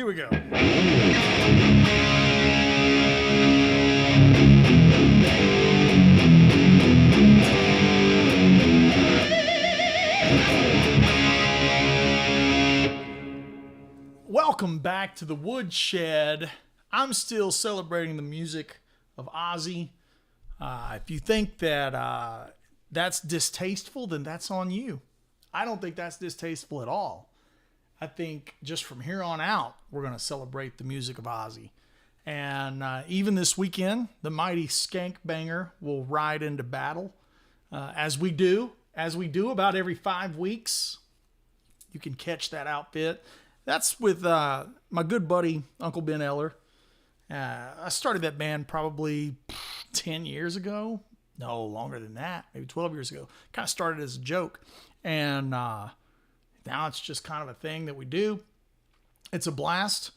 Here we go. Welcome back to the Woodshed. I'm still celebrating the music of Ozzy. If you think that that's distasteful, then that's on you. I don't think that's distasteful at all. I think just from here on out, we're going to celebrate the music of Ozzy. And even this weekend, the mighty Skank Banger will ride into battle. As we do about every 5 weeks. You can catch that outfit. That's with my good buddy, Uncle Ben Eller. I started that band probably 10 years ago. No, longer than that. Maybe 12 years ago. Kind of started as a joke. And now it's just kind of a thing that we do. It's a blast.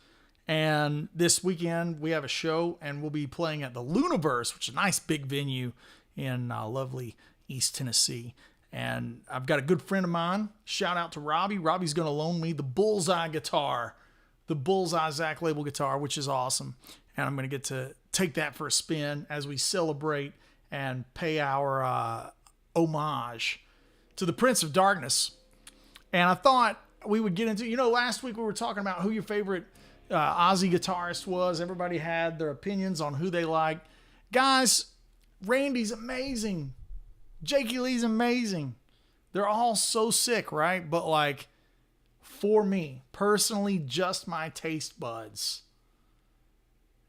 And this weekend we have a show and we'll be playing at the Luniverse, which is a nice big venue in lovely East Tennessee. And I've got a good friend of mine. Shout out to Robbie. Robbie's going to loan me the Bullseye guitar, the Bullseye Zakk label guitar, which is awesome. And I'm going to get to take that for a spin as we celebrate and pay our homage to the Prince of Darkness. And I thought we would get into, last week we were talking about who your favorite Ozzy guitarist was. Everybody had their opinions on who they liked. Guys, Randy's amazing. Jakey Lee's amazing. They're all so sick, right? But for me, personally, just my taste buds,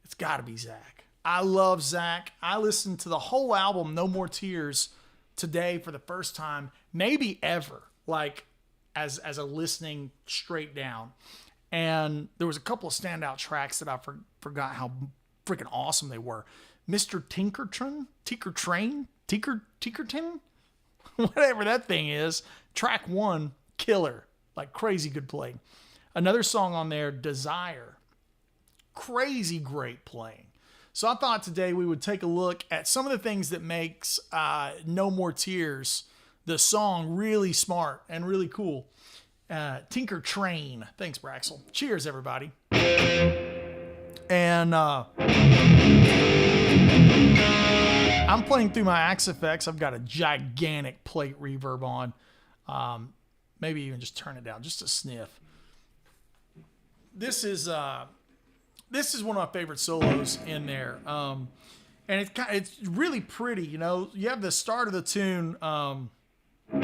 it's got to be Zakk. I love Zakk. I listened to the whole album, No More Tears, today for the first time, maybe ever, as a listening straight down. And there was a couple of standout tracks that I forgot how freaking awesome they were. Mr. Tinkerton, whatever that thing is. Track 1, killer, crazy good playing. Another song on there, Desire, crazy great playing. So I thought today we would take a look at some of the things that makes No More Tears, the song, really smart and really cool. Tinker Train. Thanks, Braxel. Cheers, everybody. And I'm playing through my Axe Effects. I've got a gigantic plate reverb on. Maybe even just turn it down just a sniff. This is one of my favorite solos in there. And it's really pretty, You have the start of the tune. You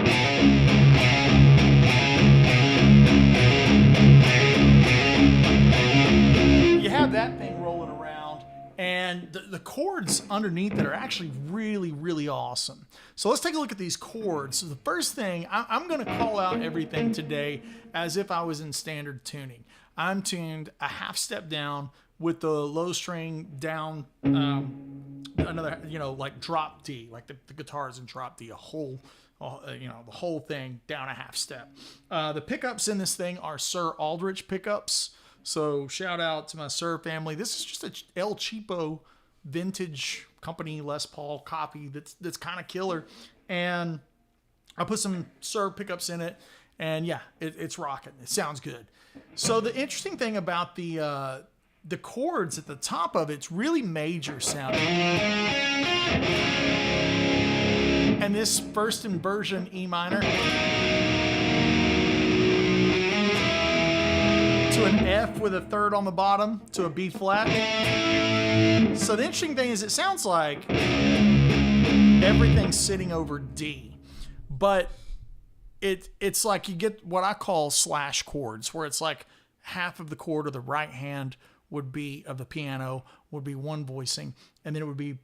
have that thing rolling around, and the chords underneath it are actually really, really awesome. So let's take a look at these chords. So the first thing, I'm going to call out everything today as if I was in standard tuning. I'm tuned a half step down with the low string down, another, drop D, the guitar's in drop D, the whole thing down a half step. The pickups in this thing are Sir Aldrich pickups. So shout out to my Sir family. This is just a El Cheapo vintage company Les Paul copy that's kind of killer. And I put some Sir pickups in it. And yeah, it's rocking. It sounds good. So the interesting thing about the chords at the top of it's really major sounding. And this first inversion E minor to an F with a third on the bottom to a B flat. So the interesting thing is it sounds like everything's sitting over D, but it's like you get what I call slash chords, where it's like half of the chord of the right hand would be of the piano would be one voicing, and then it would be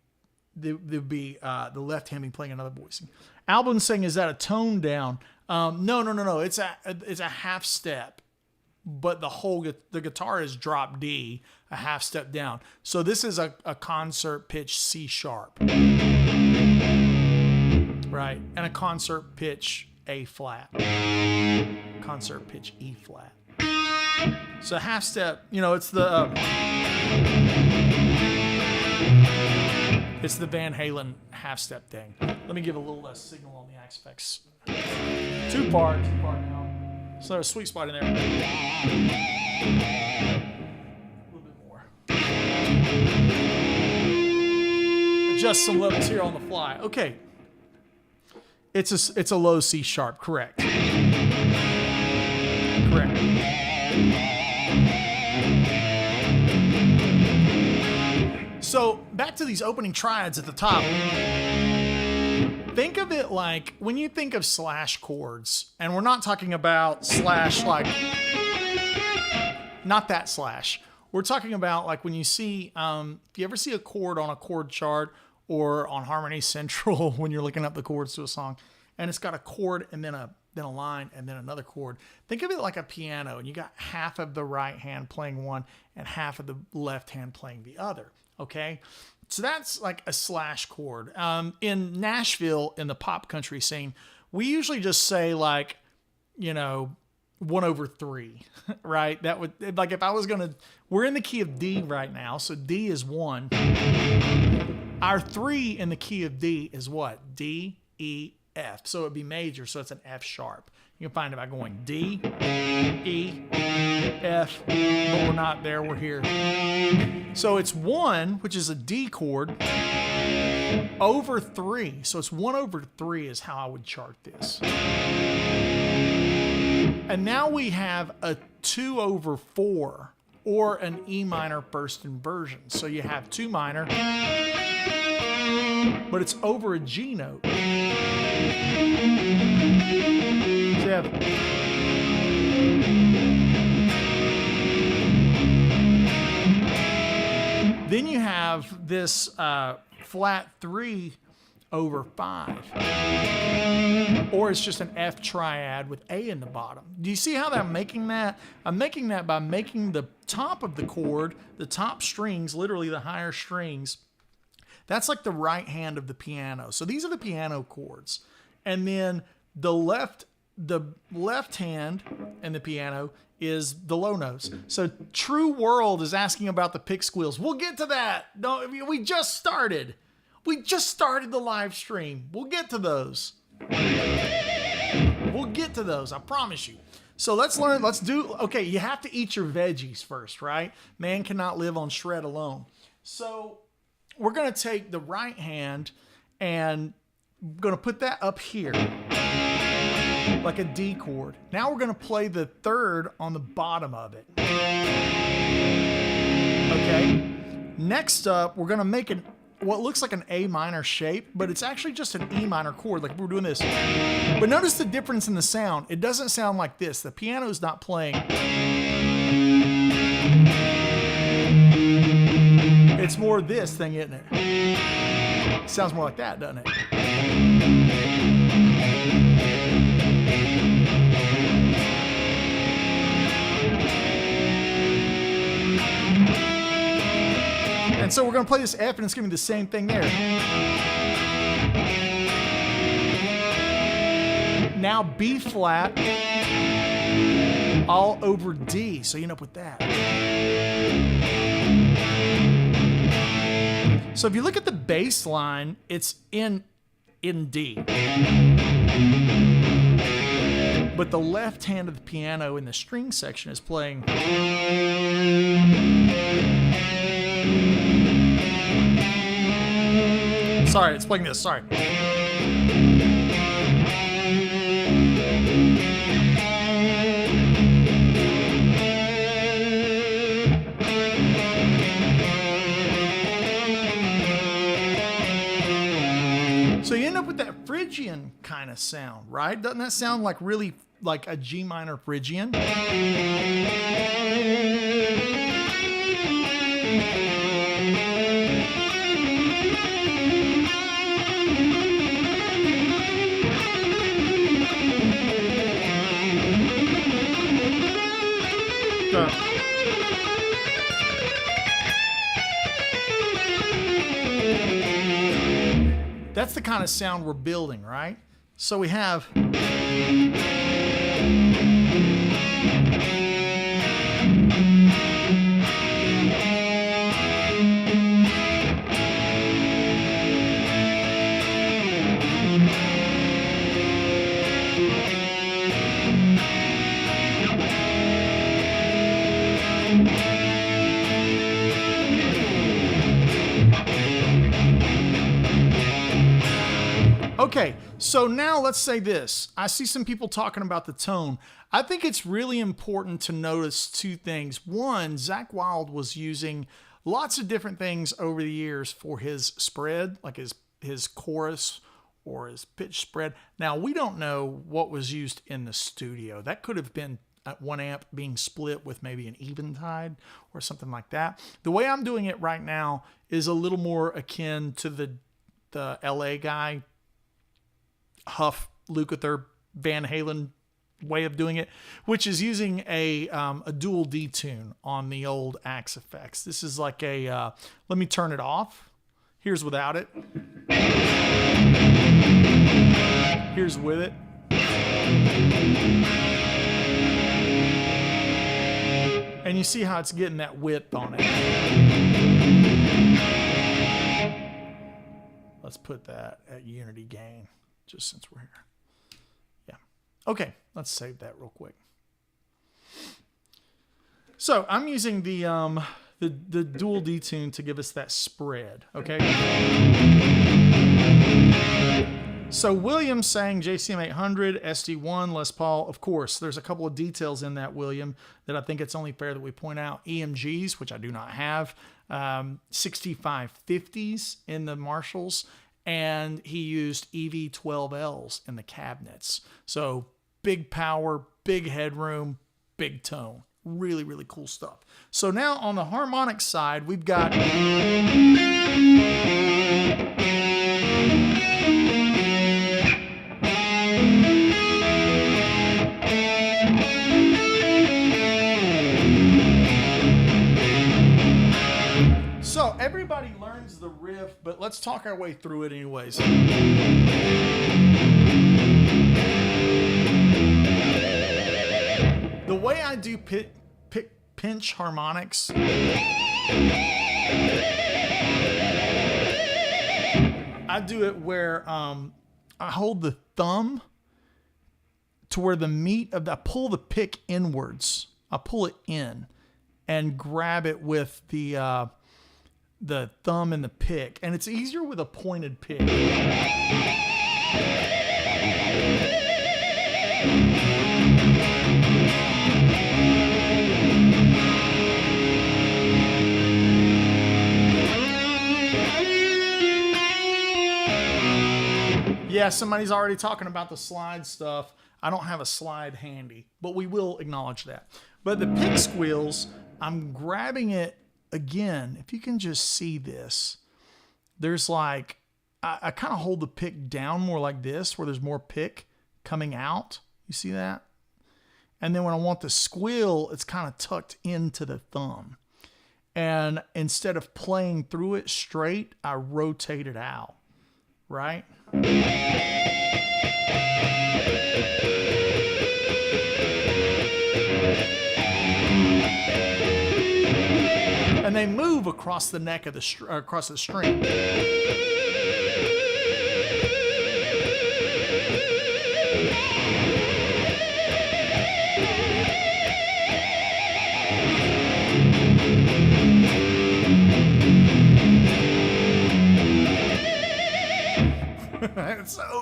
the left hand be playing another voicing. Albin's saying, is that a tone down? No. It's a half step, but the guitar is drop D, a half step down. So this is a concert pitch C sharp, right? And a concert pitch A flat, concert pitch E flat. So half step, it's the Van Halen half step thing. Let me give a little less signal on the Axe Effects. Too far down. So there's a sweet spot in there. adjust some levels here on the fly. Okay. It's a low C sharp, correct. Correct. So back to these opening triads at the top. Think of it like when you think of slash chords, and we're not talking about slash like, not that slash. We're talking about like when you see, if you ever see a chord on a chord chart or on Harmony Central when you're looking up the chords to a song, and it's got a chord and then a line and then another chord. Think of it like a piano, and you got half of the right hand playing one and half of the left hand playing the other. Okay, so that's like a slash chord. In Nashville, in the pop country scene, we usually just say like, you know, 1/3, right? That would, like if I was gonna, we're in the key of D right now, so D is 1. Our 3 in the key of D is what? D, E, F. So it'd be major, so it's an F sharp. You can find it by going D, E, F, but we're not there, we're here. So it's 1, which is a D chord, over 3. So it's 1/3 is how I would chart this. And now we have a 2/4 or an E minor first inversion. So you have 2 minor, but it's over a G note. So you have then you have this flat 3/5. Or it's just an F triad with A in the bottom. Do you see how I'm making that? I'm making that by making the top of the chord, the top strings, literally the higher strings, that's like the right hand of the piano. So these are the piano chords. And then the left hand in the piano is the low notes. So True World is asking about the pick squeals. We'll get to that. No, we just started. We just started the live stream. We'll get to those. We'll get to those, I promise you. So let's do, okay, you have to eat your veggies first, right? Man cannot live on shred alone. So we're going to take the right hand and I'm going to put that up here like a D chord. Now we're going to play the 3rd on the bottom of it. Okay. Next up, we're going to make what looks like an A minor shape, but it's actually just an E minor chord, like we're doing this. But notice the difference in the sound. It doesn't sound like this. The piano's not playing. It's more this thing, isn't it? It sounds more like that, doesn't it? And so we're going to play this F, and it's going to be the same thing there. Now B flat all over D, so you end up with that. So if you look at the bass line, it's in D. But the left hand of the piano in the string section is playing. Sorry, it's playing this, sorry. So you end up with that Phrygian kind of sound, right? Doesn't that sound like really like a G minor Phrygian? That's the kind of sound we're building, right? So we have Okay, so now let's say this. I see some people talking about the tone. I think it's really important to notice two things. One, Zakk Wylde was using lots of different things over the years for his spread, like his chorus or his pitch spread. Now, we don't know what was used in the studio. That could have been one amp being split with maybe an eventide or something like that. The way I'm doing it right now is a little more akin to the LA guy, Huff, Lukather, Van Halen way of doing it, which is using a dual detune on the old Axe effects. This is like a, let me turn it off. Here's without it. Here's with it. And you see how it's getting that width on it. Let's put that at unity gain, just since we're here. Yeah. Okay, let's save that real quick. So I'm using the dual detune to give us that spread, okay? So William sang JCM 800, SD1, Les Paul. Of course, there's a couple of details in that, William, that I think it's only fair that we point out. EMGs, which I do not have, 6550s in the Marshalls, and he used EV12Ls in the cabinets. So big power, big headroom, big tone. Really, really cool stuff. So now on the harmonic side, we've got... So everybody learns the riff, but let's talk our way through it anyways. The way I do pinch harmonics, I do it where I hold the thumb to where the meat of I pull the pick inwards. I pull it in and grab it with the thumb and the pick, and it's easier with a pointed pick. Yeah, somebody's already talking about the slide stuff. I don't have a slide handy, but we will acknowledge that. But the pick squeals, I'm grabbing it again. If you can just see this, there's like, I kind of hold the pick down more like this, where there's more pick coming out. You see that? And then when I want the squeal, it's kind of tucked into the thumb. And instead of playing through it straight, I rotate it out, right? And they move across the neck of the across the string.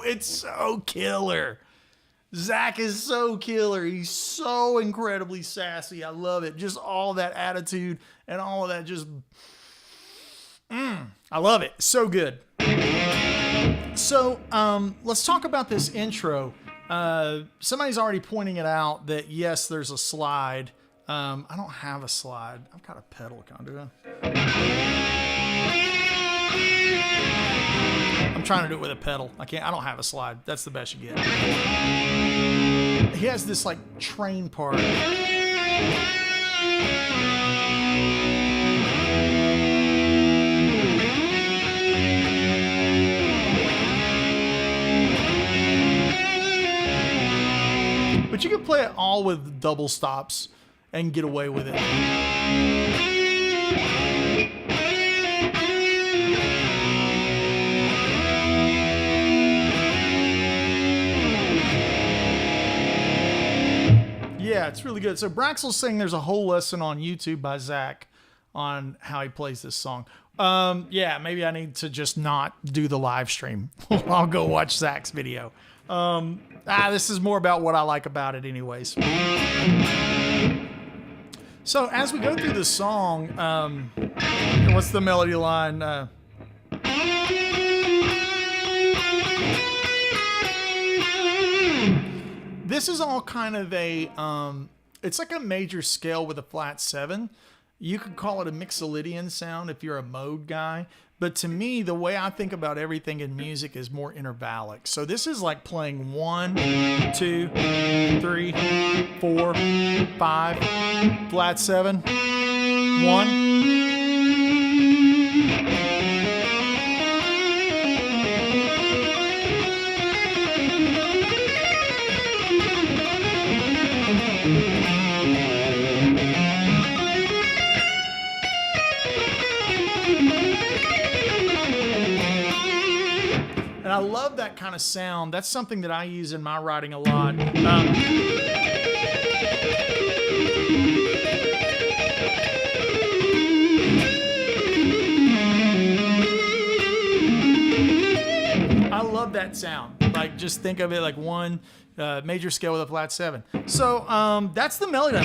It's so killer. Zakk is so killer. He's so incredibly sassy. I love it. Just all that attitude and all of that just... I love it. So good. So let's talk about this intro. Somebody's already pointing it out that, yes, there's a slide. I don't have a slide. I've got a pedal. Can I do it? I'm trying to do it with a pedal. I don't have a slide. That's the best you get. He has this like train part. But you can play it all with double stops and get away with it. Yeah, it's really good. So Braxel's saying there's a whole lesson on YouTube by Zakk on how he plays this song. Yeah, maybe I need to just not do the live stream. I'll go watch Zakk's video. This is more about what I like about it anyways. So as we go through the song, what's the melody line? This is all kind of a, it's like a major scale with a flat 7. You could call it a Mixolydian sound if you're a mode guy. But to me, the way I think about everything in music is more intervallic. So this is like playing 1, 2, 3, 4, 5, flat 7, 1. And I love that kind of sound. That's something that I use in my writing a lot. I love that sound. Like, just think of it like one major scale with a flat 7. So that's the melody.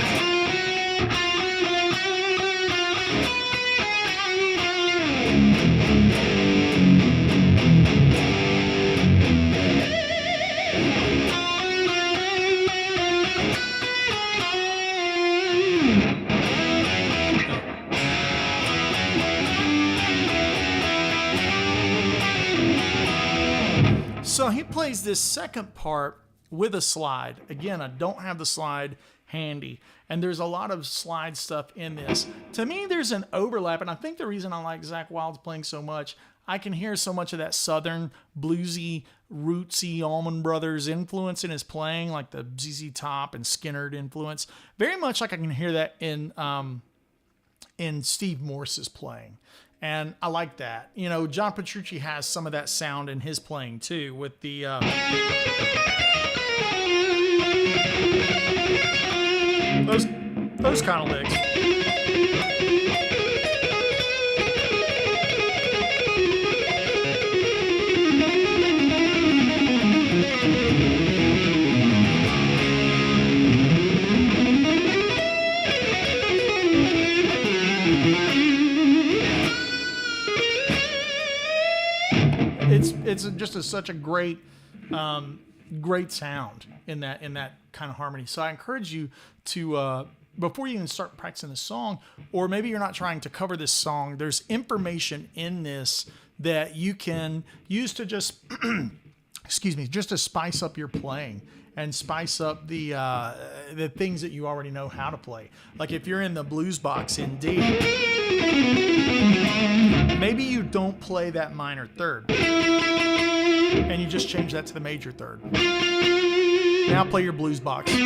So he plays this second part with a slide. Again, I don't have the slide handy, and there's a lot of slide stuff in this. To me, there's an overlap, and I think the reason I like Zakk Wylde's playing so much, I can hear so much of that southern, bluesy, rootsy Allman Brothers influence in his playing, like the ZZ Top and Skinner influence. Very much like I can hear that in Steve Morse's playing. And I like that. You know, John Petrucci has some of that sound in his playing too, with the those kind of licks. It's just such a great sound in that kind of harmony. So I encourage you to before you even start practicing the song, or maybe you're not trying to cover this song, there's information in this that you can use to just excuse me, just to spice up your playing and spice up the things that you already know how to play. Like if you're in the blues box in D, maybe you don't play that minor third, and you just change that to the major third. Now play your blues box. You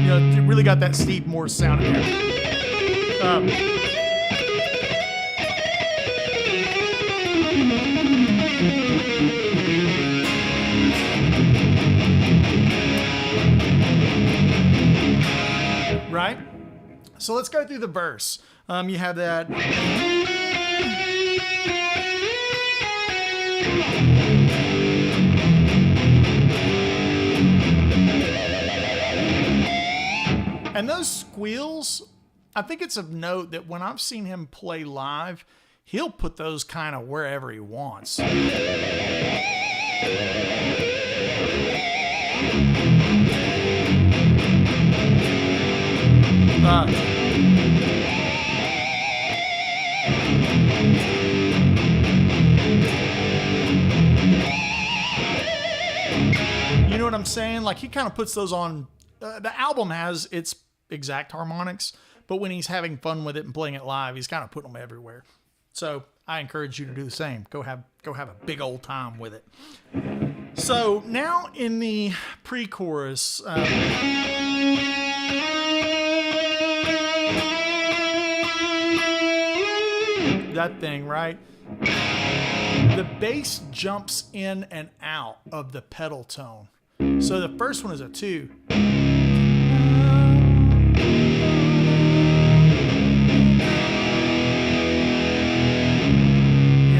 know, you really got that Steve Morse sound in there. Right? So let's go through the verse. You have that. And those squeals, I think it's of note that when I've seen him play live, he'll put those kind of wherever he wants. You know what I'm saying? Like he kind of puts those on. The album has its exact harmonics, but when he's having fun with it and playing it live, he's kind of putting them everywhere. So I encourage you to do the same. Go have a big old time with it. So now in the pre-chorus. that thing, right? The bass jumps in and out of the pedal tone. So the first one is a 2. You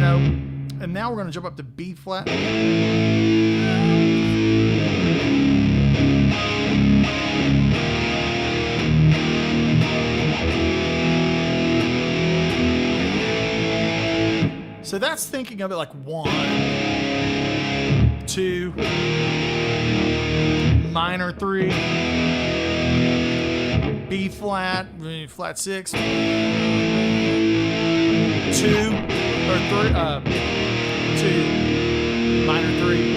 know, and now we're going to jump up to B flat. So that's thinking of it like 1, 2, minor 3, B flat, flat 6, 2 or 3, 2, minor 3.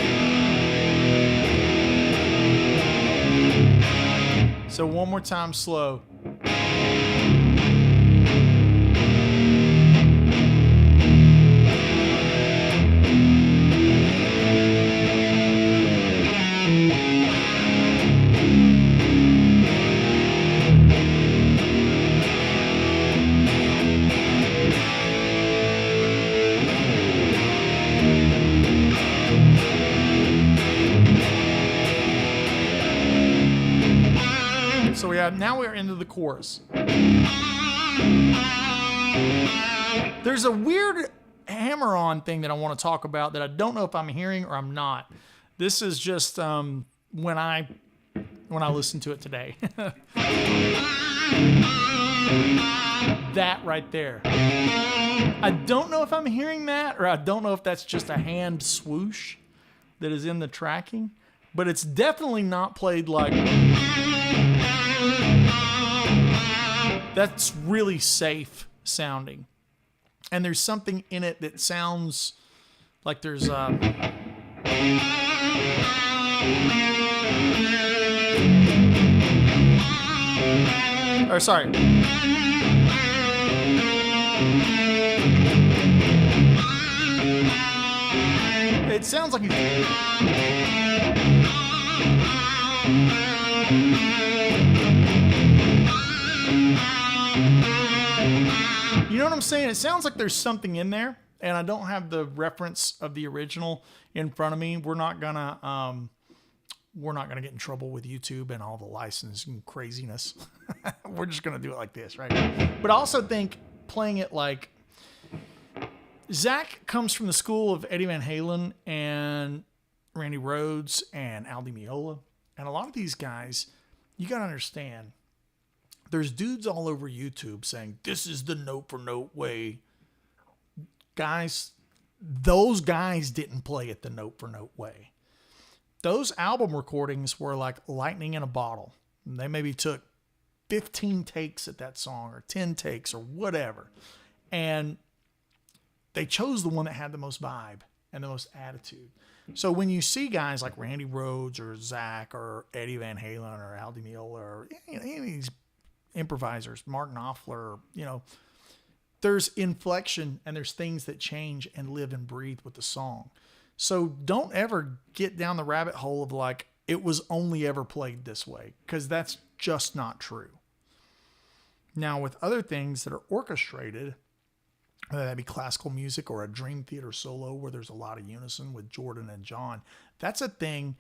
So one more time, slow. So now we're into the chorus. There's a weird hammer-on thing that I want to talk about that I don't know if I'm hearing or I'm not. This is just when I listen to it today. That right there. I don't know if I'm hearing that, or I don't know if that's just a hand swoosh that is in the tracking, but it's definitely not played like... That's really safe sounding. And there's something in it that sounds like there's or sorry. It sounds like you know what I'm saying? It sounds like there's something in there, and I don't have the reference of the original in front of me. We're not gonna get in trouble with YouTube and all the licensing craziness. We're just gonna do it like this, right? But I also think playing it like Zakk comes from the school of Eddie Van Halen and Randy Rhoads and Al Di Meola, and a lot of these guys, you gotta understand. There's dudes all over YouTube saying, this is the note for note way. Guys, those guys didn't play it the note for note way. Those album recordings were like lightning in a bottle. They maybe took 15 takes at that song or 10 takes or whatever. And they chose the one that had the most vibe and the most attitude. So when you see guys like Randy Rhoads or Zakk or Eddie Van Halen or Al Di Meola or any of these improvisers, Mark Knopfler, there's inflection and there's things that change and live and breathe with the song. So don't ever get down the rabbit hole of like, it was only ever played this way, because that's just not true. Now with other things that are orchestrated, whether that be classical music or a Dream Theater solo where there's a lot of unison with Jordan and John, that's a thing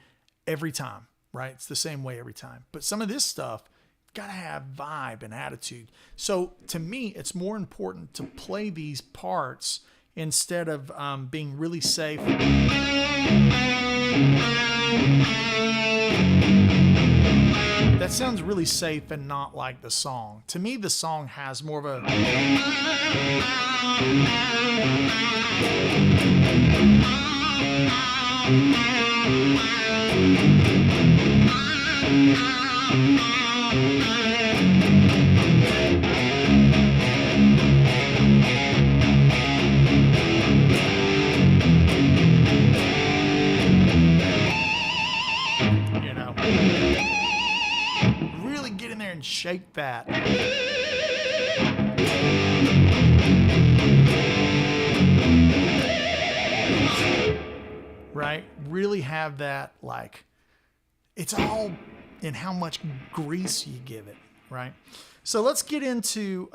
every time, right? It's the same way every time. But some of this stuff, gotta have vibe and attitude. So to me, it's more important to play these parts instead of being really safe. That sounds really safe and not like the song. To me, the song has more of a... really get in there and shake that. Right? Really have that, like, it's all in how much grease you give it, right? So let's get into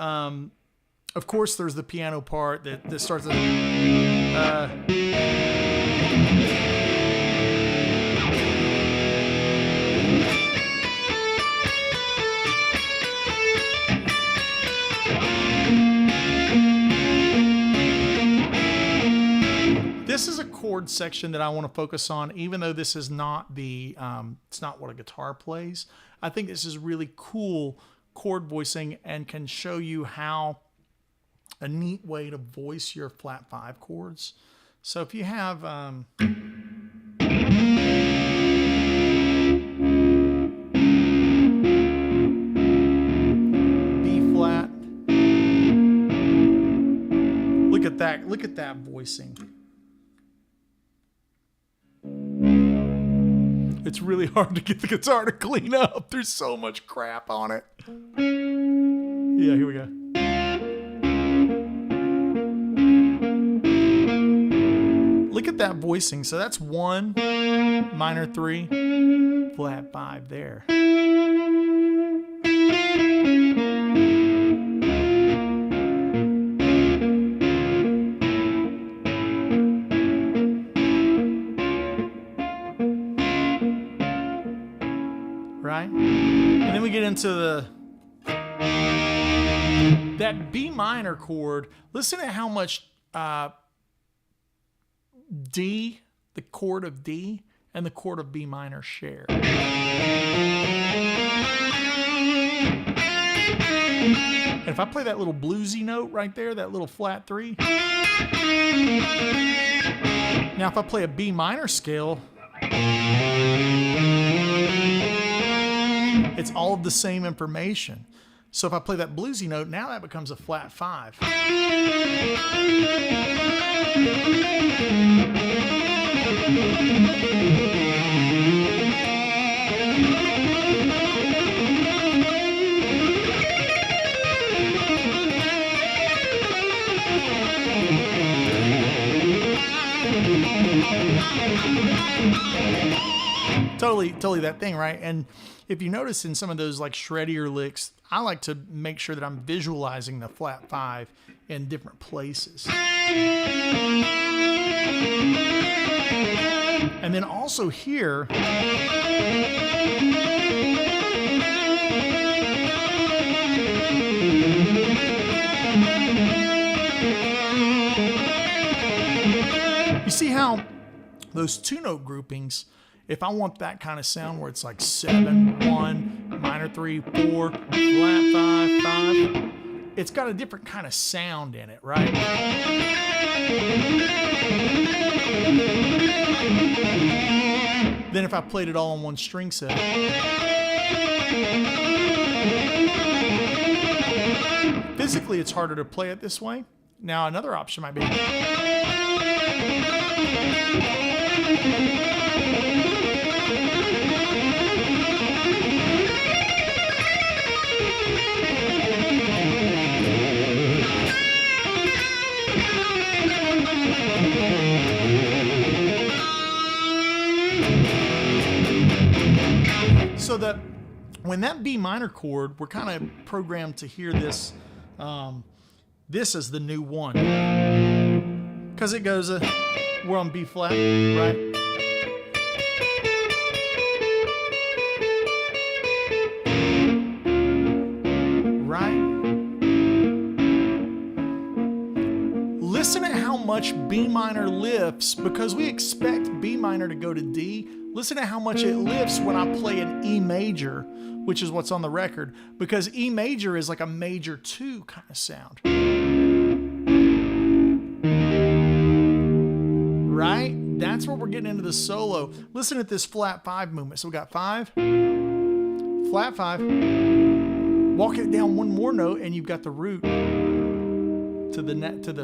Of course, there's the piano part that starts at, this is a chord section that I want to focus on, even though this is not the, it's not what a guitar plays. I think this is really cool chord voicing and can show you how a neat way to voice your flat 5 chords. So if you have B flat, look at that voicing. It's really hard to get the guitar to clean up. There's so much crap on it. Yeah, here we go. Look at that voicing. So that's 1, minor 3, flat 5 there. Right? And then we get into that B minor chord. Listen to how much D, the chord of D, and the chord of B minor share. And if I play that little bluesy note right there, that little flat 3. Now if I play a B minor scale, it's all of the same information. So if I play that bluesy note, now that becomes a flat 5. Totally that thing, right? And if you notice in some of those like shreddier licks, I like to make sure that I'm visualizing the flat 5 in different places. And then also here, you see how those 2-note groupings, if I want that kind of sound where it's like 7, 1, minor 3, 4, flat 5, 5, it's got a different kind of sound in it, right? Then if I played it all on one string set. Physically, it's harder to play it this way. Now, another option might be... So that when that B minor chord, we're kind of programmed to hear this, this is the new 1. Because it goes, we're on B flat, right? Listen at how much B minor lifts, because we expect B minor to go to D. Listen to how much it lifts when I play an E major, which is what's on the record, because E major is like a major 2 kind of sound. Right? That's where we're getting into the solo. Listen at this flat 5 movement. So we got 5, flat 5, walk it down one more note, and you've got the root to the net, to the...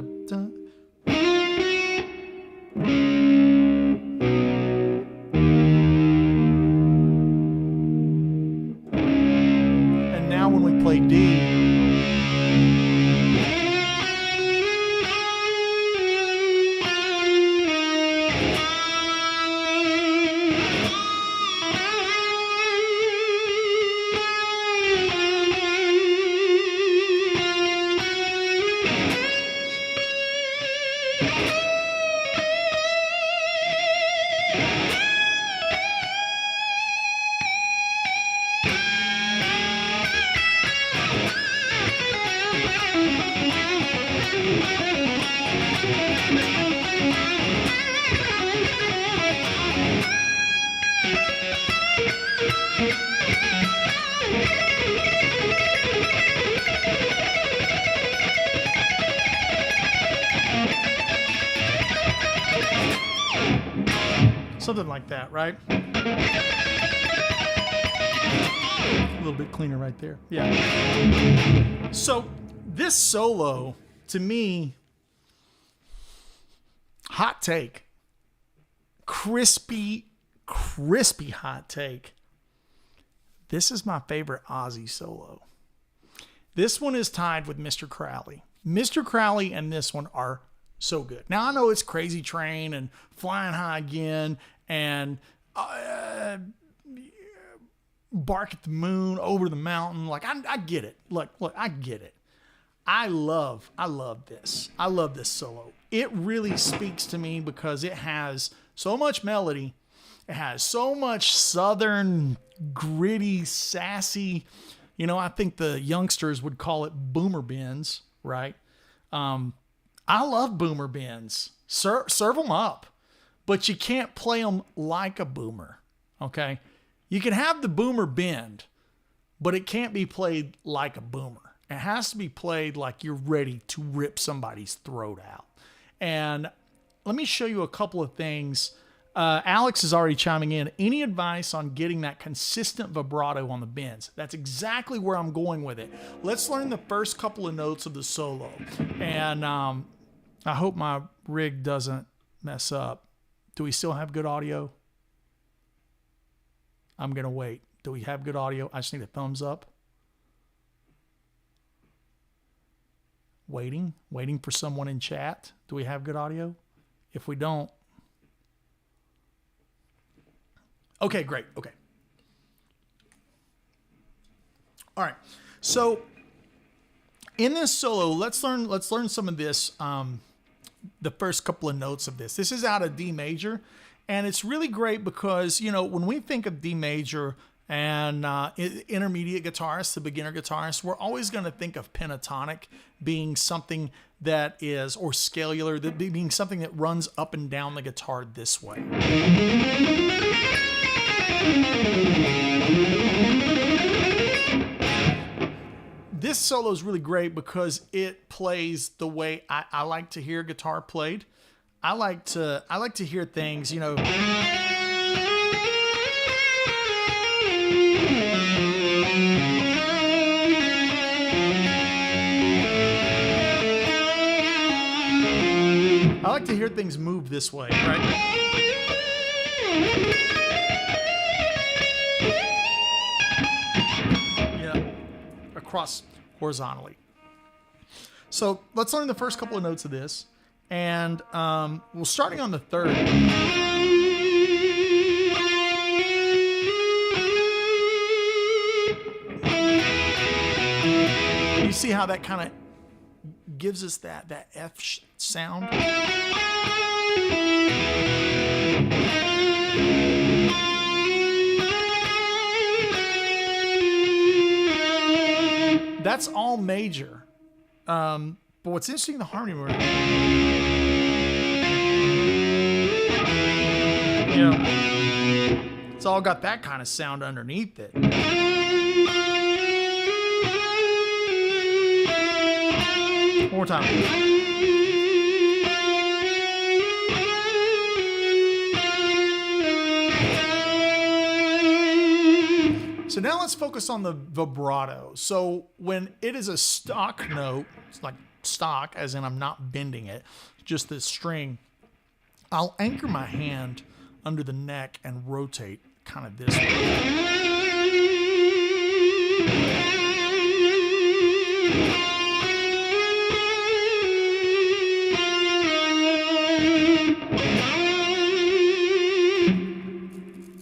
And now when we play D, Something like that, right? A little bit cleaner right there. Yeah. So this solo, to me, hot take. Crispy hot take. This is my favorite Ozzy solo. This one is tied with Mr. Crowley. Mr. Crowley and this one are so good. Now, I know it's Crazy Train and Flying High Again and Bark at the Moon, Over the Mountain. Like, I get it. Look, I get it. I love this. I love this solo. It really speaks to me because it has so much melody. It has so much southern, gritty, sassy, you know, I think the youngsters would call it boomer bends, right? I love boomer bends. Serve them up, but you can't play them like a boomer, okay? You can have the boomer bend, but it can't be played like a boomer. It has to be played like you're ready to rip somebody's throat out. And let me show you a couple of things. Alex is already chiming in. Any advice on getting that consistent vibrato on the bends? That's exactly where I'm going with it. Let's learn the first couple of notes of the solo. And I hope my rig doesn't mess up. Do we still have good audio? I'm going to wait. Do we have good audio? I just need a thumbs up. Waiting for someone in chat. Do we have good audio? If we don't, okay, great. Okay. All right. So in this solo, let's learn some of this. The first couple of notes of this. This is out of D major, and it's really great because, you know, when we think of D major and intermediate guitarists, the beginner guitarists, we're always going to think of pentatonic being something that is, or scalular, that being something that runs up and down the guitar this way. This solo is really great because it plays the way I like to hear guitar played. I like to hear things, you know. I like to hear things move this way, right? Across horizontally. So let's learn the first couple of notes of this, and we're starting on the third. You see how that kind of gives us that F sound? That's all major. But what's interesting, the harmony, you know, it's all got that kind of sound underneath it. One more time. So now let's focus on the vibrato. So when it is a stock note, it's like stock, as in I'm not bending it, just this string, I'll anchor my hand under the neck and rotate kind of this way.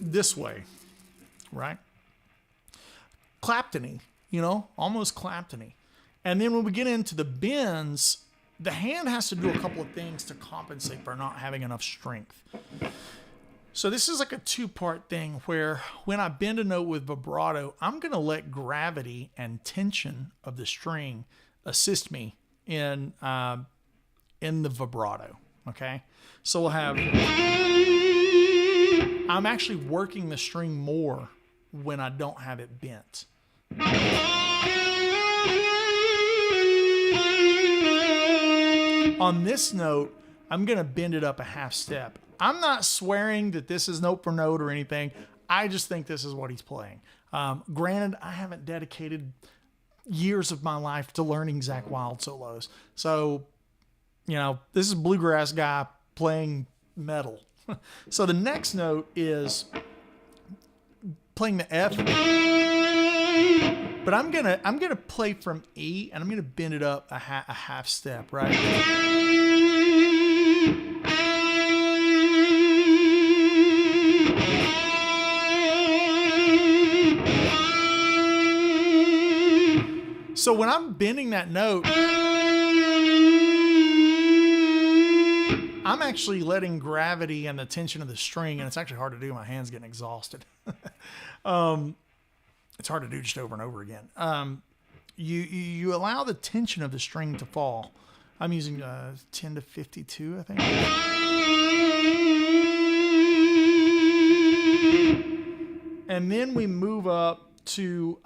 This way, right? Clapton-y, you know, almost Clapton-y. And then when we get into the bends, the hand has to do a couple of things to compensate for not having enough strength. So this is like a two-part thing where when I bend a note with vibrato, I'm going to let gravity and tension of the string assist me in the vibrato, okay? So we'll have... I'm actually working the string more when I don't have it bent. On this note, I'm going to bend it up a half step. I'm not swearing that this is note for note or anything. I just think this is what he's playing. Granted, I haven't dedicated years of my life to learning Zakk Wylde solos. So, this is a bluegrass guy playing metal. So the next note is playing the F, but I'm gonna play from E, and I'm gonna bend it up a half step, right? So when I'm bending that note, I'm actually letting gravity and the tension of the string, and it's actually hard to do. My hand's getting exhausted. It's hard to do just over and over again. You allow the tension of the string to fall. I'm using 10 to 52, I think. And then we move up to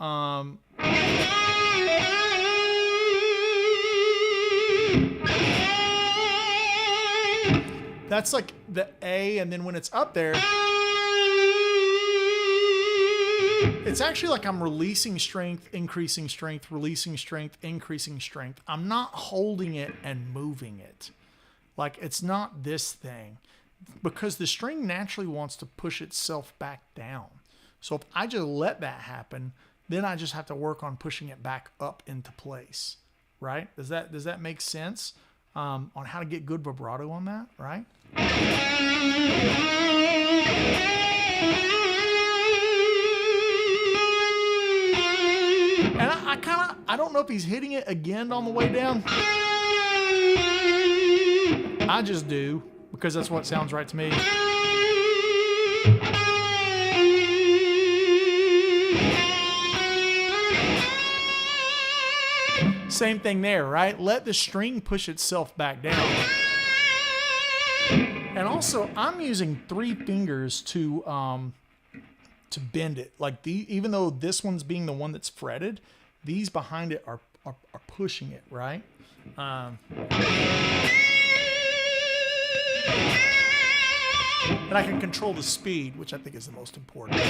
that's like the A, and then when it's up there, it's actually like I'm releasing strength, increasing strength, releasing strength, increasing strength. I'm not holding it and moving it. Like, it's not this thing, because the string naturally wants to push itself back down. So if I just let that happen, then I just have to work on pushing it back up into place, right? Does that make sense on how to get good vibrato on that, right? And I don't know if he's hitting it again on the way down. I just do, because that's what sounds right to me. Same thing there, right? Let the string push itself back down. And also, I'm using 3 fingers to bend it. Like, even though this one's being the one that's fretted, these behind it are pushing it, right? And I can control the speed, which I think is the most important.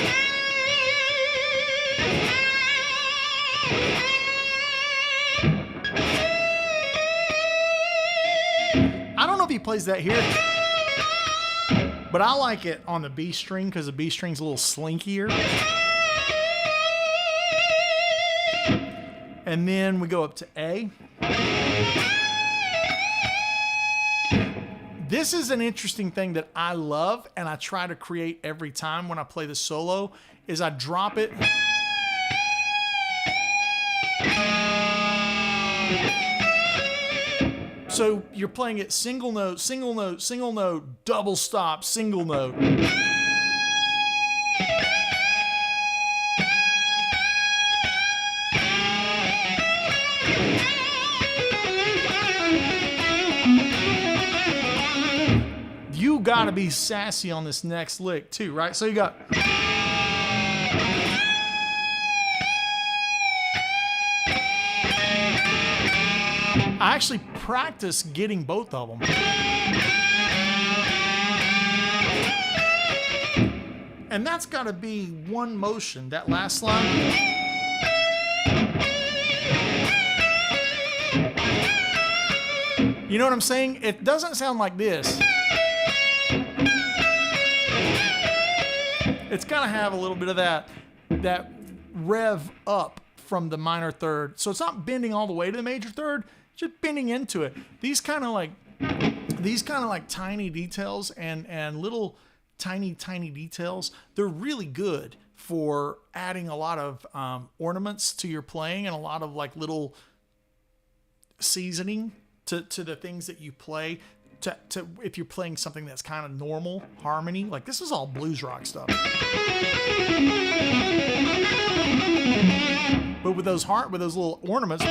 I don't know if he plays that here, but I like it on the B string because the B string's a little slinkier. And then we go up to A. This is an interesting thing that I love, and I try to create every time when I play the solo, is I drop it. So you're playing it single note, single note, single note, double stop, single note. You gotta be sassy on this next lick too, right? So you got... I actually practice getting both of them. And that's got to be one motion, that last line. You know what I'm saying? It doesn't sound like this. It's got to have a little bit of that rev up from the minor third. So it's not bending all the way to the major third, just bending into it. These kind of like tiny details and little tiny details, they're really good for adding a lot of ornaments to your playing and a lot of like little seasoning to the things that you play. To if you're playing something that's kind of normal harmony, like this is all blues rock stuff. But with those little ornaments.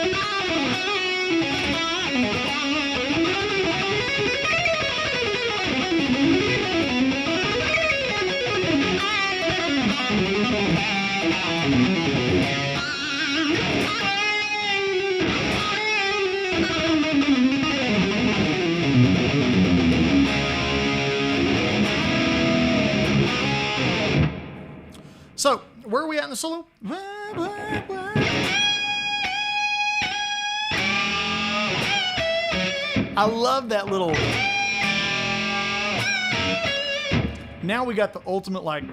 So, where are we at in the solo? I love that little... Now we got the ultimate, like...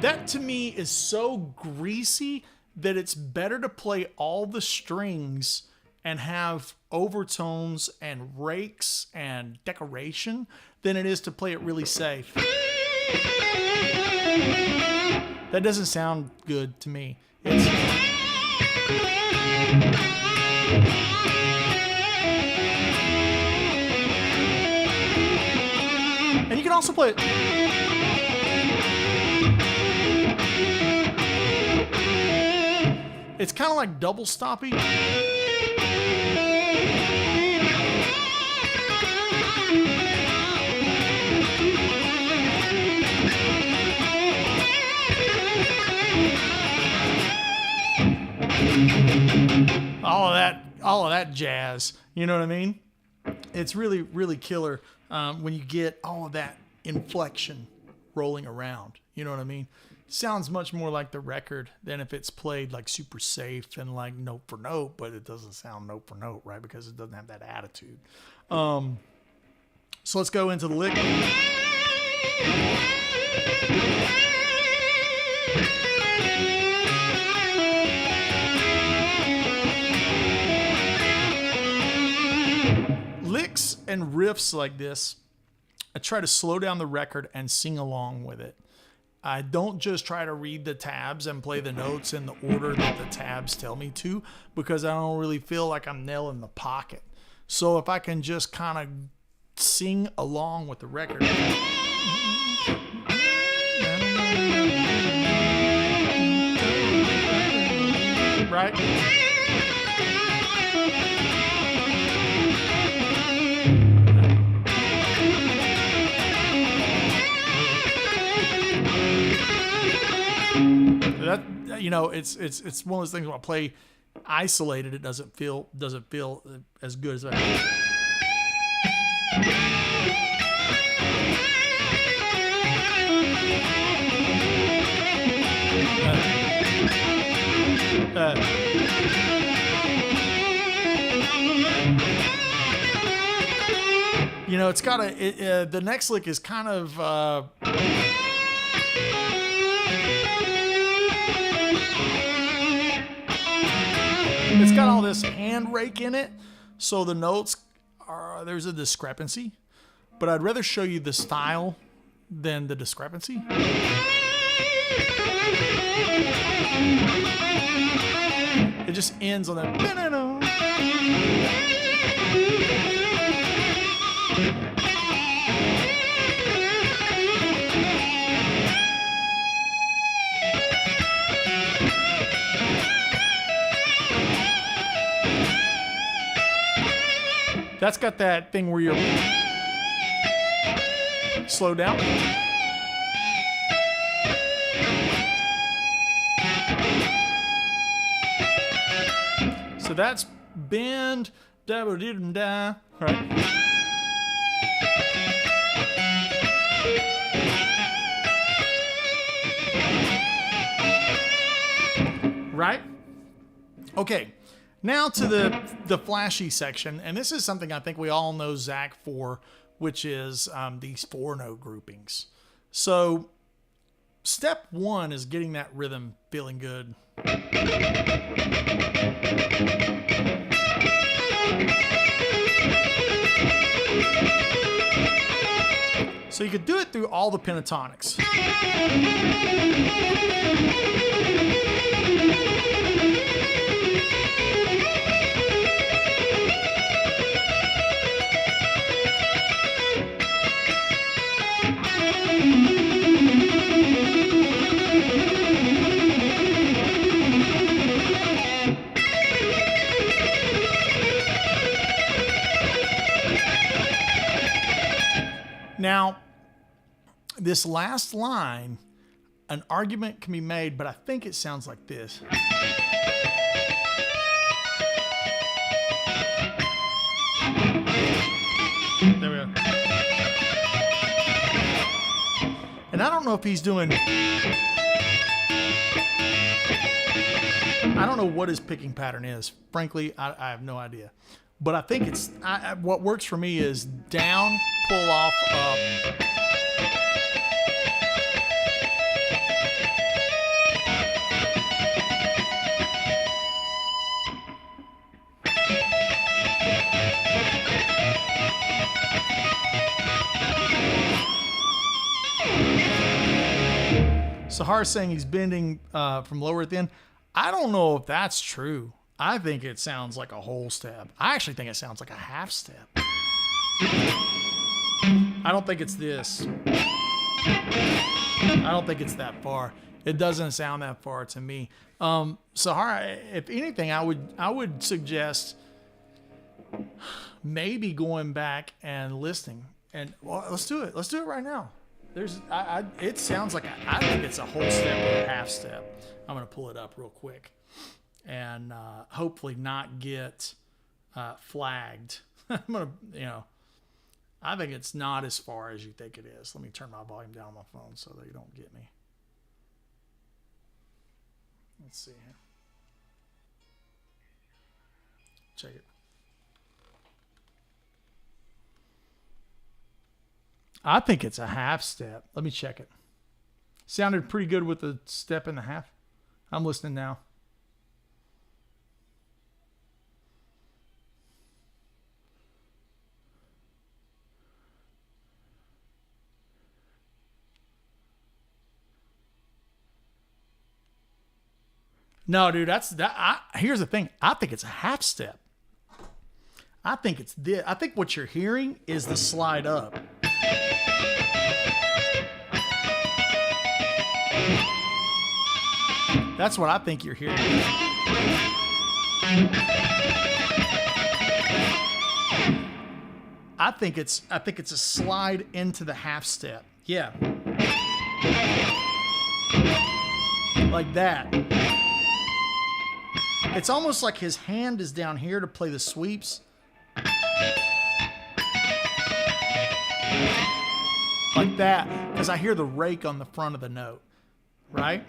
That to me is so greasy that it's better to play all the strings and have overtones and rakes and decoration than it is to play it really safe. That doesn't sound good to me. And you can also play it. It's kind of like double stoppy. All of that jazz. You know what I mean? It's really, really killer when you get all of that inflection rolling around. You know what I mean? Sounds much more like the record than if it's played like super safe and like note for note, but it doesn't sound note for note, right? Because it doesn't have that attitude. So let's go into the lick. Licks and riffs like this, I try to slow down the record and sing along with it. I don't just try to read the tabs and play the notes in the order that the tabs tell me to, because I don't really feel like I'm nailing the pocket. So if I can just kind of sing along with the record. Right? That, you know, it's one of those things when I play isolated, it doesn't feel as good as that. You know, it's got the next lick is kind of it's got all this hand rake in it, so the notes there's a discrepancy, but I'd rather show you the style than the discrepancy. It just ends on that. That's got that thing where you're slow down. So that's bend, da-ba-dee-dum-da, right? Right? Okay. Now to the flashy section, and this is something I think we all know Zakk for, which is these 4-note groupings. So step one is getting that rhythm feeling good. So you could do it through all the pentatonics. Now, this last line, an argument can be made, but I think it sounds like this. There we go. And I don't know if he's doing... I don't know what his picking pattern is. Frankly, I have no idea. But I think it's... what works for me is down, pull off, up. Sahar's saying he's bending from lower at the end. I don't know if that's true. I think it sounds like a whole step. I actually think it sounds like a half step. I don't think it's this. I don't think it's that far. It doesn't sound that far to me. Sahar, if anything, I would suggest maybe going back and listening. And well, let's do it. Let's do it right now. It sounds like I think it's a whole step or a half step. I'm gonna pull it up real quick, and hopefully not get flagged. I'm gonna, I think it's not as far as you think it is. Let me turn my volume down on my phone so that you don't get me. Let's see here. Check it. I think it's a half step. Let me check it. Sounded pretty good with the step and a half. I'm listening now. No, dude, here's the thing. I think it's a half step. I think it's this. I think what you're hearing is the slide up. That's what I think you're hearing. I think it's a slide into the half step. Yeah. Like that. It's almost like his hand is down here to play the sweeps. Like that, because I hear the rake on the front of the note, right?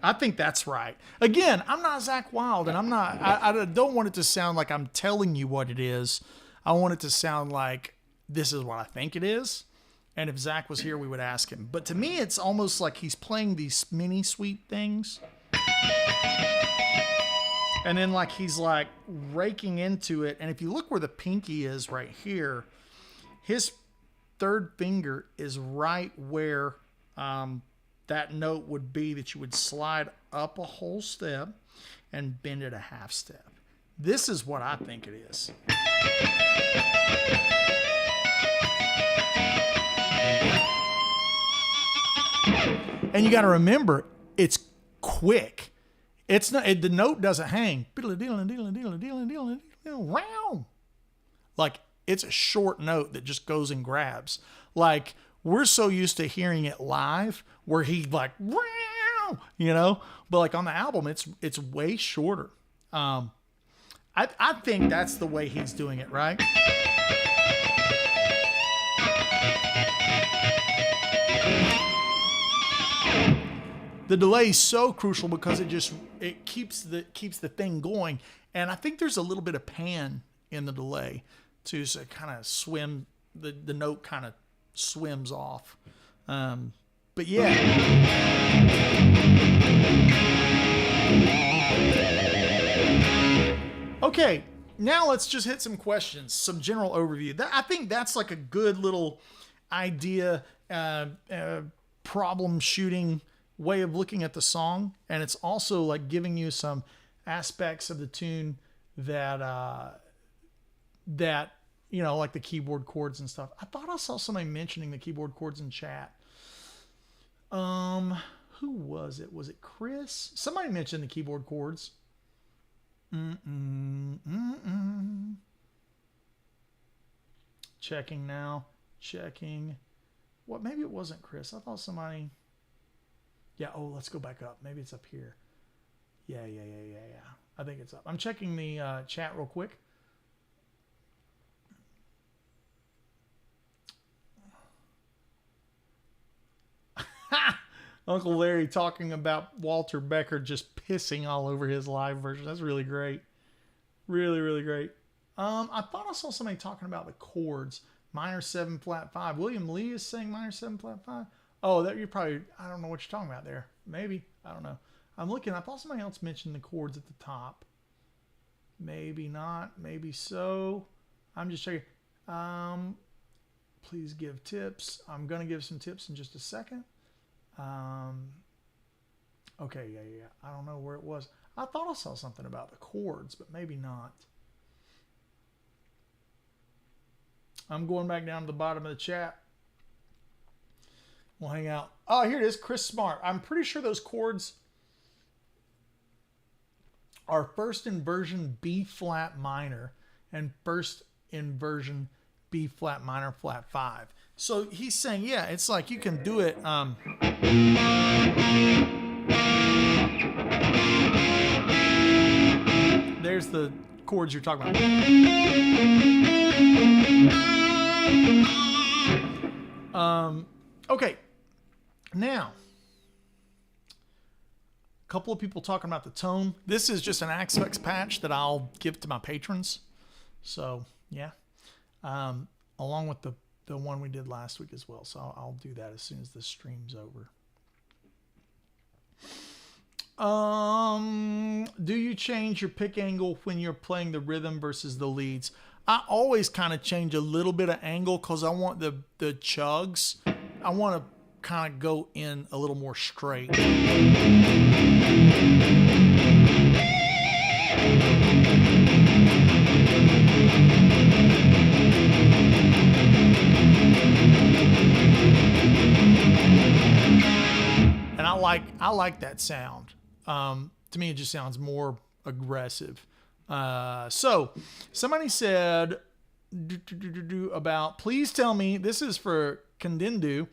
I think that's right. Again, I'm not Zakk Wylde, and I don't want it to sound like I'm telling you what it is. I want it to sound like this is what I think it is. And if Zakk was here, we would ask him. But to me, it's almost like he's playing these mini sweep things. And then like he's like raking into it. And if you look where the pinky is right here, his third finger is right where that note would be that you would slide up a whole step and bend it a half step. This is what I think it is. And you got to remember, it's quick. It's not, the note doesn't hang. Like, it's a short note that just goes and grabs. Like, we're so used to hearing it live where he like, but like on the album, it's way shorter. I think that's the way he's doing it, right? The delay is so crucial because it keeps the thing going, and I think there's a little bit of pan in the delay too, so it kind of the note kind of swims off. But yeah. Okay, now let's just hit some questions, some general overview. I think that's like a good little idea, problem shooting way of looking at the song, and it's also like giving you some aspects of the tune that like the keyboard chords and stuff. I thought I saw somebody mentioning the keyboard chords in chat. Who was it? Was it Chris? Somebody mentioned the keyboard chords. Checking now. Checking. What? Maybe it wasn't Chris. I thought somebody. Yeah. Oh, let's go back up. Maybe it's up here. Yeah. I think it's up. I'm checking the chat real quick. Uncle Larry talking about Walter Becker just pissing all over his live version. That's really great. Really, really great. I thought I saw somebody talking about the chords. Minor 7 flat 5. William Lee is saying minor 7 flat 5. Oh, that you're probably, I don't know what you're talking about there. Maybe. I don't know. I'm looking. I thought somebody else mentioned the chords at the top. Maybe not. Maybe so. I'm just checking. Please give tips. I'm going to give some tips in just a second. Okay, yeah. I don't know where it was. I thought I saw something about the chords, but maybe not. I'm going back down to the bottom of the chat. We'll hang out. Oh, here it is. Chris Smart. I'm pretty sure those chords are first inversion B flat minor and first inversion B flat minor flat 5. So he's saying, yeah, it's like you can do it. There's the chords you're talking about. Okay, now a couple of people talking about the tone. This is just an aspects patch that I'll give to my patrons. So yeah, along with the one we did last week as well. So I'll do that as soon as this stream's over. Do you change your pick angle when you're playing the rhythm versus the leads? I always kind of change a little bit of angle because I want the chugs. I want to kind of go in a little more straight. And I like that sound. To me, it just sounds more aggressive. So somebody said about, please tell me, this is for Kandindu.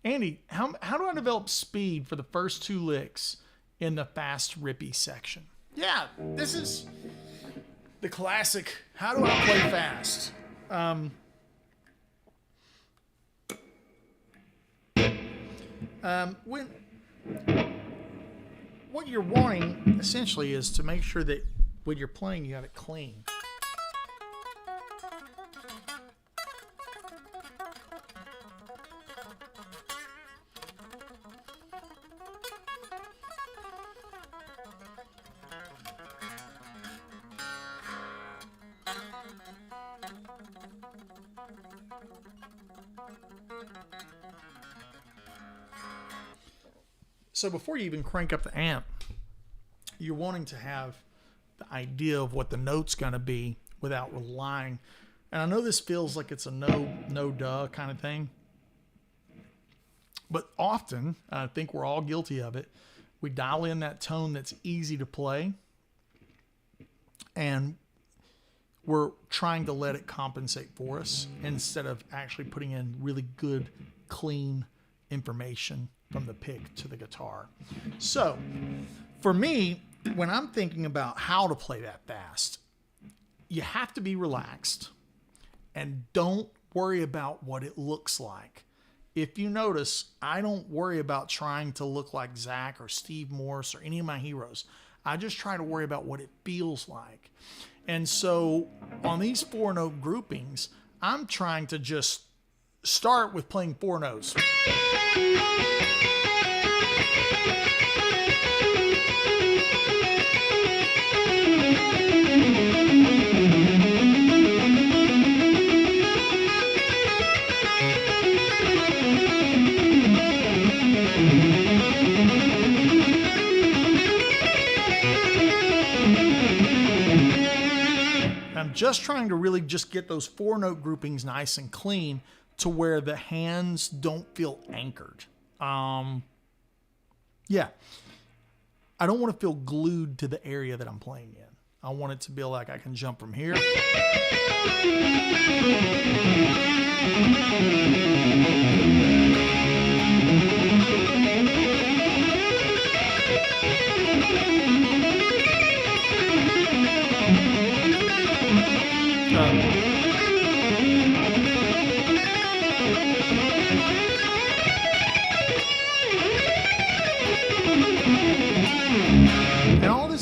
Andy, how do I develop speed for the first 2 licks in the fast rippy section? Yeah, this is the classic, how do I play fast? What you're wanting essentially is to make sure that when you're playing, you have it clean. So before you even crank up the amp, you're wanting to have the idea of what the note's going to be without relying. And I know this feels like it's a no duh kind of thing. But often, I think we're all guilty of it, we dial in that tone that's easy to play. And we're trying to let it compensate for us instead of actually putting in really good, clean information from the pick to the guitar. So for me, when I'm thinking about how to play that fast, you have to be relaxed and don't worry about what it looks like. If you notice, I don't worry about trying to look like Zakk or Steve Morse or any of my heroes. I just try to worry about what it feels like. And so on these 4-note groupings, I'm trying to just start with playing 4 notes. I'm just trying to really just get those 4-note groupings nice and clean to where the hands don't feel anchored. Yeah. I don't want to feel glued to the area that I'm playing in. I want it to be like I can jump from here.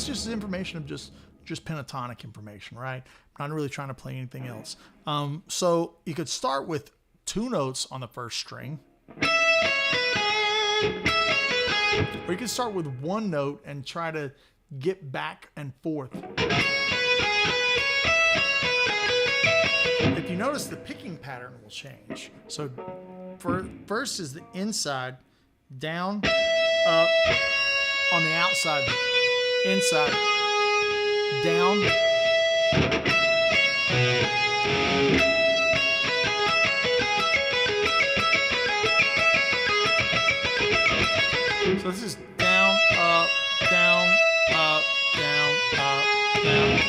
this just is information of just pentatonic information, right? I'm not really trying to play anything else. So you could start with 2 notes on the first string, or you could start with 1 note and try to get back and forth. If you notice, the picking pattern will change. So first is the inside, down, up, on the outside, inside, down, so this is down, up, down, up, down, up, down.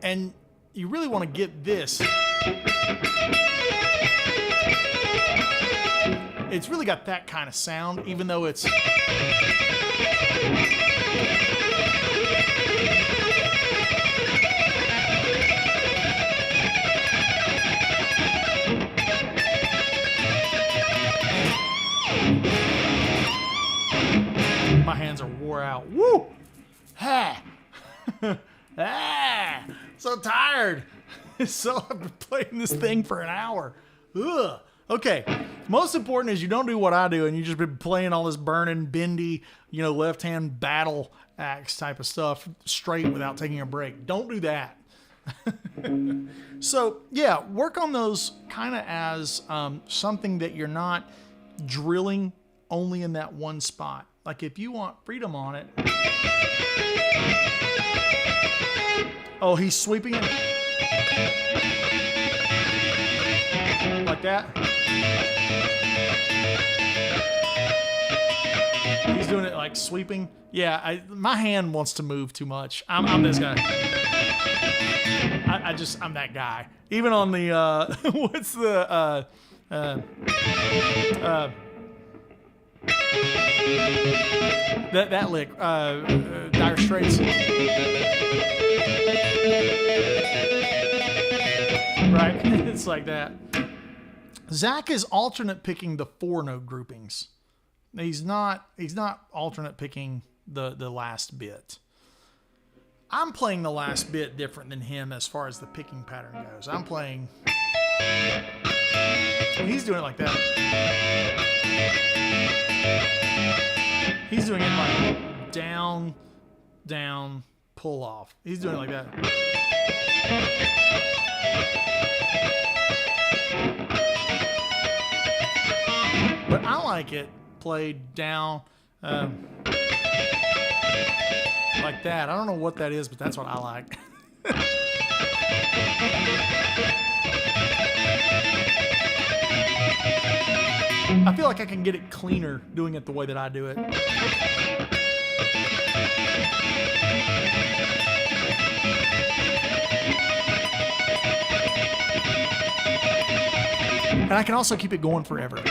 And you really want to get this. It's really got that kind of sound, even though it's... My hands are wore out. Woo! Ha! Ah! So tired. So I've been playing this thing for an hour. Ugh. Okay. Most important is you don't do what I do and you just been playing all this burning, bendy, left hand battle axe type of stuff straight without taking a break. Don't do that. So yeah, work on those kind of as something that you're not drilling only in that one spot. Like if you want freedom on it. Oh, he's sweeping it. Like that. He's doing it like sweeping. Yeah, my hand wants to move too much. I'm this guy. I'm that guy. Even on the, what's the, that lick, Dire Straits. Right? It's like that. Zakk is alternate picking the 4-note groupings. He's not alternate picking the last bit. I'm playing the last bit different than him as far as the picking pattern goes. I'm playing... He's doing it like that. He's doing it like down, down, pull off. He's doing it like that. But I like it played down like that. I don't know what that is, but that's what I like. I feel like I can get it cleaner doing it the way that I do it. And I can also keep it going forever.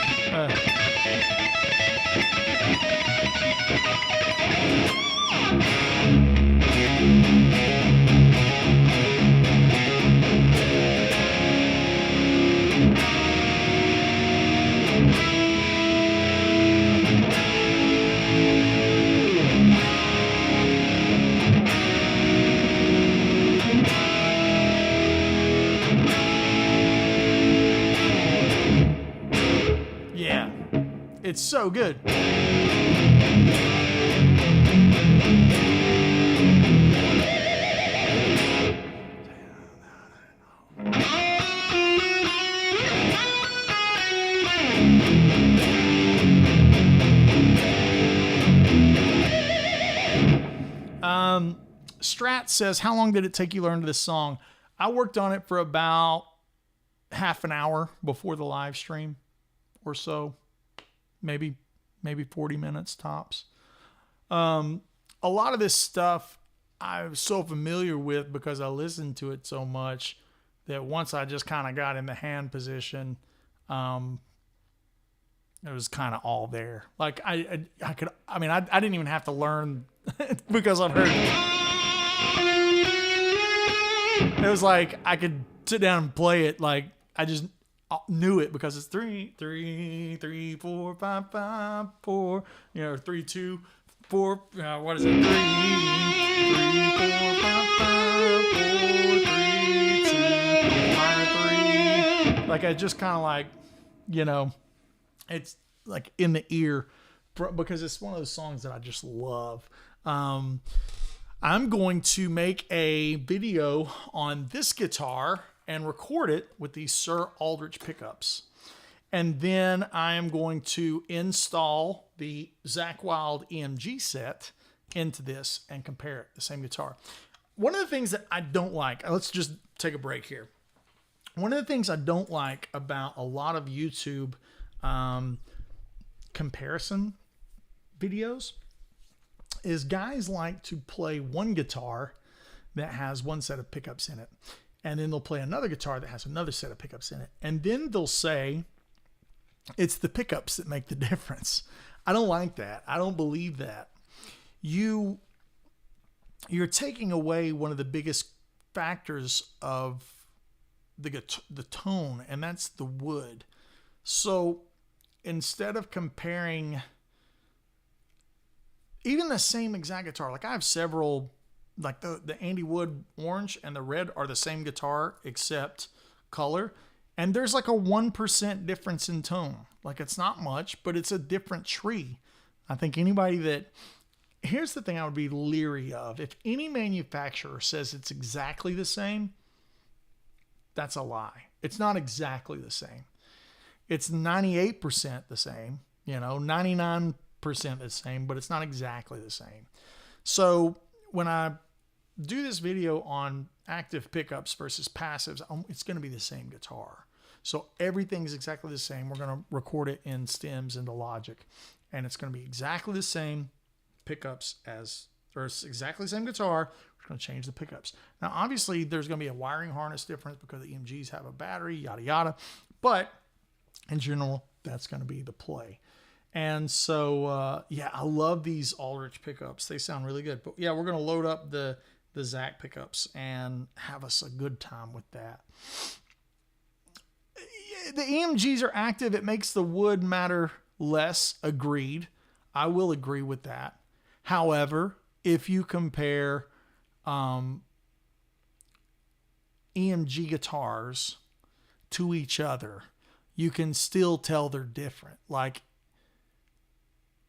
Yeah, it's so good. Strat says, how long did it take you to learn this song? I worked on it for about half an hour before the live stream or so. Maybe 40 minutes tops. A lot of this stuff I'm so familiar with because I listened to it so much that once I just kind of got in the hand position, It was kind of all there. Like I didn't even have to learn because I've heard it was like I could sit down and play it. Like I just knew it because it's 3 3 3 4 5 5 4. 3 2 4. What is it? 3 3 4 5 5 4 3 2 minor 3. Like I just kind of like, it's like in the ear because it's one of those songs that I just love. I'm going to make a video on this guitar and record it with these Sir Aldrich pickups. And then I am going to install the Zakk Wylde EMG set into this and compare it, the same guitar. One of the things that I don't like, let's just take a break here. One of the things I don't like about a lot of YouTube comparison videos is guys like to play one guitar that has one set of pickups in it, and then they'll play another guitar that has another set of pickups in it, and then they'll say it's the pickups that make the difference. I don't like that. I don't believe that. You're taking away one of the biggest factors of the tone, and that's the wood. So instead of comparing even the same exact guitar, like I have several, like the Andy Wood orange and the red are the same guitar except color, and there's like a 1% difference in tone. Like it's not much, but it's a different tree. I think here's the thing I would be leery of. If any manufacturer says it's exactly the same, that's a lie. It's not exactly the same. It's 98% the same, 99% the same, but it's not exactly the same. So when I do this video on active pickups versus passives, it's going to be the same guitar. So everything's exactly the same. We're going to record it in stems into Logic, and it's going to be exactly the same pickups or it's exactly the same guitar. We're going to change the pickups. Now, obviously, there's going to be a wiring harness difference because the EMGs have a battery, yada, yada. But in general, that's going to be the play. And so, I love these Aldrich pickups. They sound really good. But, we're going to load up the Zakk pickups and have us a good time with that. The EMGs are active. It makes the wood matter less. Agreed. I will agree with that. However, if you compare EMG guitars to each other, you can still tell they're different. Like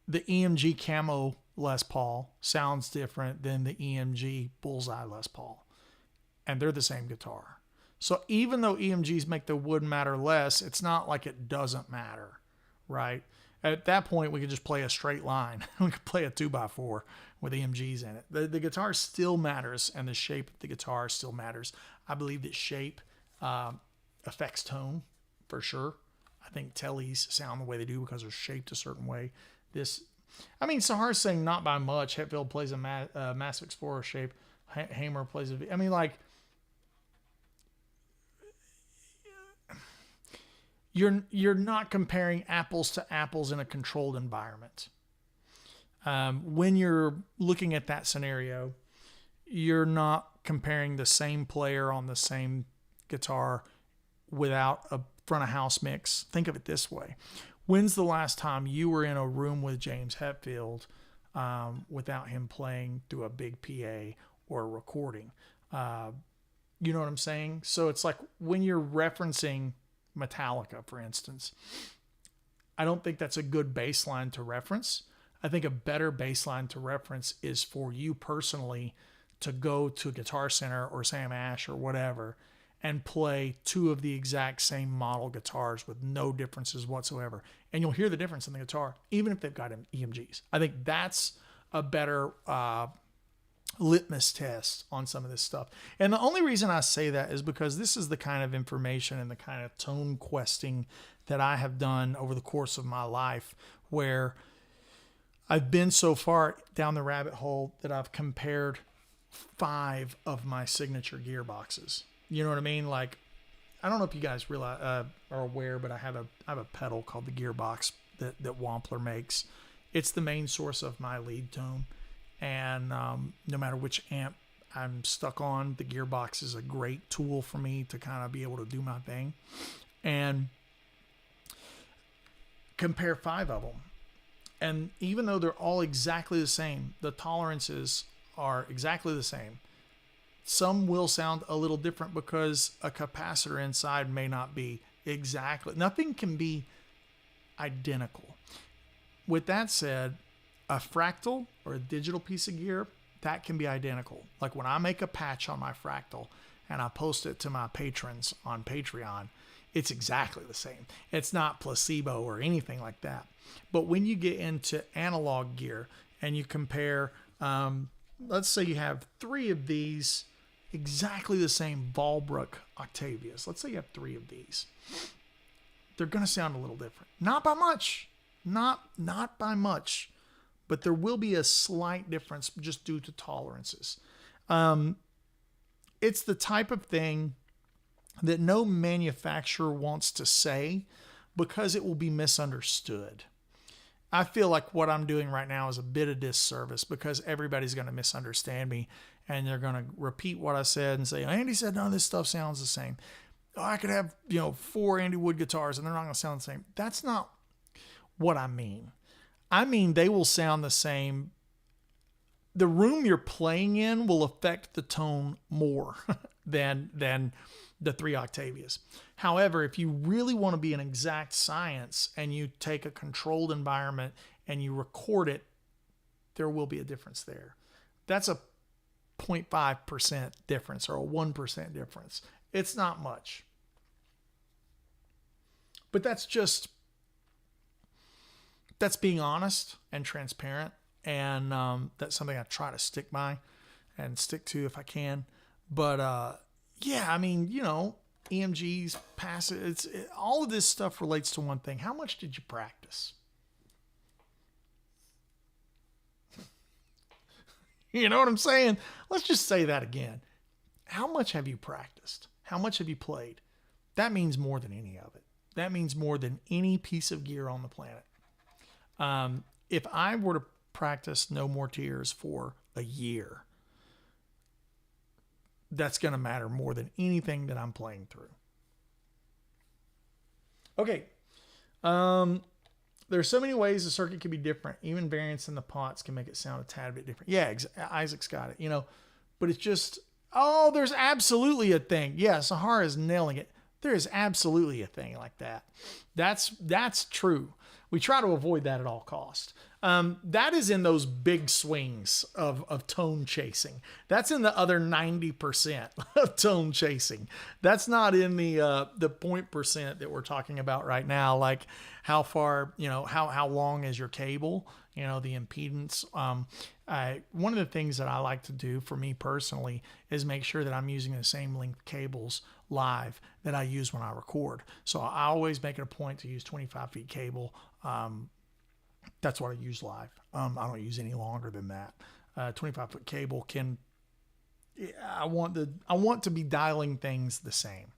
the EMG Camo Les Paul sounds different than the EMG Bullseye Les Paul, and they're the same guitar. So even though EMGs make the wood matter less, it's not like it doesn't matter, right? At that point, we could just play a straight line. We could play a 2x4 with EMGs in it. The guitar still matters, and the shape of the guitar still matters. I believe that shape affects tone for sure. I think tellies sound the way they do because they're shaped a certain way. Sahara's saying not by much. Hetfield plays a Massive Explorer shape. Hamer plays a... You're not comparing apples to apples in a controlled environment. When you're looking at that scenario, you're not comparing the same player on the same guitar without a front of house mix. Think of it this way. When's the last time you were in a room with James Hetfield without him playing through a big PA or a recording? You know what I'm saying? So it's like when you're referencing Metallica, for instance, I don't think that's a good baseline to reference. I think a better baseline to reference is for you personally to go to Guitar Center or Sam Ash or whatever and play two of the exact same model guitars with no differences whatsoever. And you'll hear the difference in the guitar, even if they've got EMGs. I think that's a better litmus test on some of this stuff. And the only reason I say that is because this is the kind of information and the kind of tone questing that I have done over the course of my life, where I've been so far down the rabbit hole that I've compared 5 of my signature gearboxes. You know what I mean? Like I don't know if you guys realize are aware, but I have a pedal called the Gearbox that Wampler makes. It's the main source of my lead tone, and no matter which amp I'm stuck on, the Gearbox is a great tool for me to kind of be able to do my thing. And compare 5 of them, and even though they're all exactly the same, the tolerances are exactly the same. Some will sound a little different because a capacitor inside may not be exactly. Nothing can be identical. With that said, a fractal or a digital piece of gear, that can be identical. Like when I make a patch on my fractal and I post it to my patrons on Patreon, it's exactly the same. It's not placebo or anything like that. But when you get into analog gear and you compare, let's say you have 3 of these exactly the same Walbrook Octavias. Let's say you have 3 of these. They're going to sound a little different. Not by much. Not by much. But there will be a slight difference just due to tolerances. It's the type of thing that no manufacturer wants to say because it will be misunderstood. I feel like what I'm doing right now is a bit of disservice because everybody's going to misunderstand me and they're going to repeat what I said and say, Andy said none of this stuff sounds the same. Oh, I could have, 4 Andy Wood guitars and they're not going to sound the same. That's not what I mean. I mean, they will sound the same. The room you're playing in will affect the tone more than the 3 Octavias. However, if you really want to be an exact science and you take a controlled environment and you record it, there will be a difference there. That's a 0.5% difference or a 1% difference. It's not much. But that's being honest and transparent. And that's something I try to stick by and stick to if I can. But yeah, I mean, EMGs, passive, all of this stuff relates to one thing. How much did you practice? You know what I'm saying? Let's just say that again. How much have you practiced? How much have you played? That means more than any of it. That means more than any piece of gear on the planet. If I were to practice No More Tears for a year, that's going to matter more than anything that I'm playing through. Okay. There's so many ways the circuit can be different. Even variance in the pots can make it sound a tad bit different. Yeah, Isaac's got it, but it's just, there's absolutely a thing. Yeah, Sahara is nailing it. There is absolutely a thing like that. That's true. We try to avoid that at all costs. That is in those big swings of tone chasing. That's in the other 90% of tone chasing. That's not in the 0% that we're talking about right now. Like how far, how long is your cable? The impedance. One of the things that I like to do for me personally is make sure that I'm using the same length cables live that I use when I record. So I always make it a point to use 25 feet cable. That's what I use live. I don't use any longer than that. 25-foot cable I want to be dialing things the same.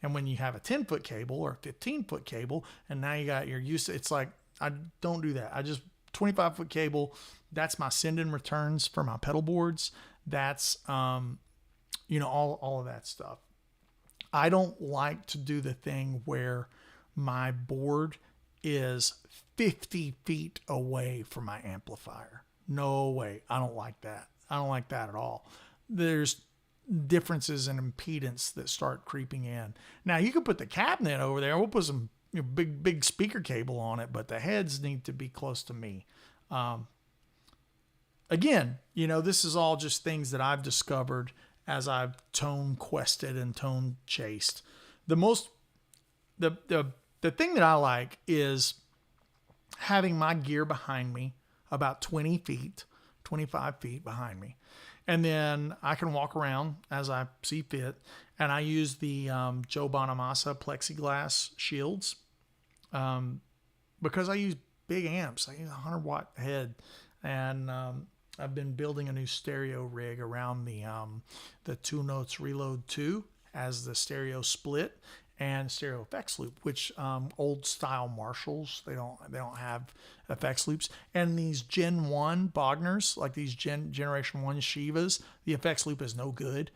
And when you have a 10-foot cable or a 15-foot cable, and now you got your use, it's like, I don't do that. I just 25-foot cable. That's my send and returns for my pedal boards. That's, all of that stuff. I don't like to do the thing where my board is 50 feet away from my amplifier. No way. I don't like that. I don't like that at all. There's differences in impedance that start creeping in. Now you can put the cabinet over there. We'll put some big speaker cable on it, but the heads need to be close to me. Again, this is all just things that I've discovered as I've tone quested and tone chased. The thing that I like is having my gear behind me about 20 feet, 25 feet behind me. And then I can walk around as I see fit. And I use the Joe Bonamassa plexiglass shields because I use big amps. I use a 100-watt head. And I've been building a new stereo rig around the Two Notes Reload 2 as the stereo split. and stereo effects loop, which old style Marshalls, they don't have effects loops. And these Gen 1 Bogners, like these Generation 1 Shivas, the effects loop is no good,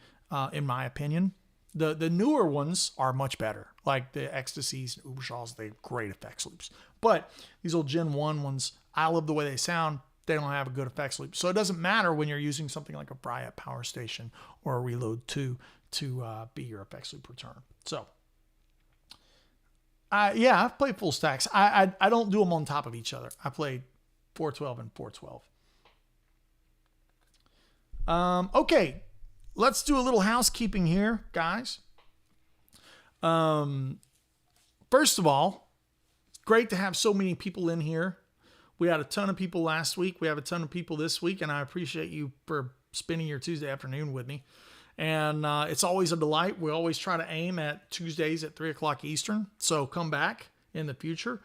in my opinion. The newer ones are much better, like the Ecstasies and Ubershaws. They have great effects loops. But these old Gen 1 ones, I love the way they sound. They don't have a good effects loop. So it doesn't matter when you're using something like a Bryat Power Station or a Reload 2 to be your effects loop returner. So, yeah, I've played full stacks. I don't do them on top of each other. I played 412 and 412. Okay, let's do a little housekeeping here, guys. First of all, it's great to have so many people in here. We had a ton of people last week. We have a ton of people this week, and I appreciate you for spending your Tuesday afternoon with me. And it's always a delight. We always try to aim at Tuesdays at 3 o'clock Eastern. So come back in the future.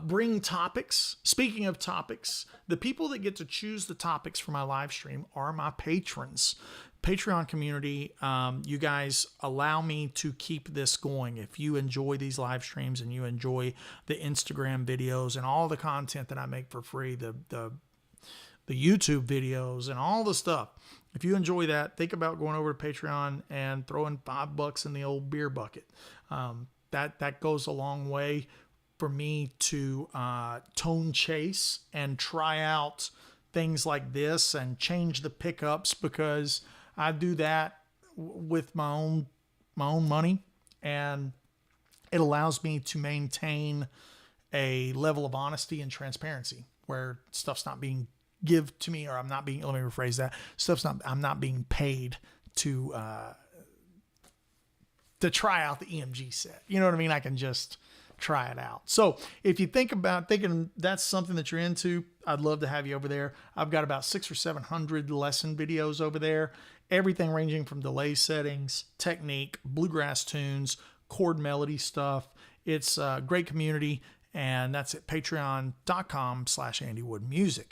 Bring topics. Speaking of topics, the people that get to choose the topics for my live stream are my patrons. Patreon community, you guys allow me to keep this going. If you enjoy these live streams and you enjoy the Instagram videos and all the content that I make for free, the YouTube videos and all the stuff, if you enjoy that, think about going over to Patreon and throwing $5 in the old beer bucket. That goes a long way for me to tone chase and try out things like this and change the pickups, because I do that with my own money, and it allows me to maintain a level of honesty and transparency where stuff's not being give to me, or I'm not being, let me rephrase that. I'm not being paid to try out the EMG set. You know what I mean? I can just try it out. So if you thinking that's something that you're into, I'd love to have you over there. I've got about 600 or 700 lesson videos over there. Everything ranging from delay settings, technique, bluegrass tunes, chord melody stuff. It's a great community, and that's at patreon.com/AndyWoodMusic.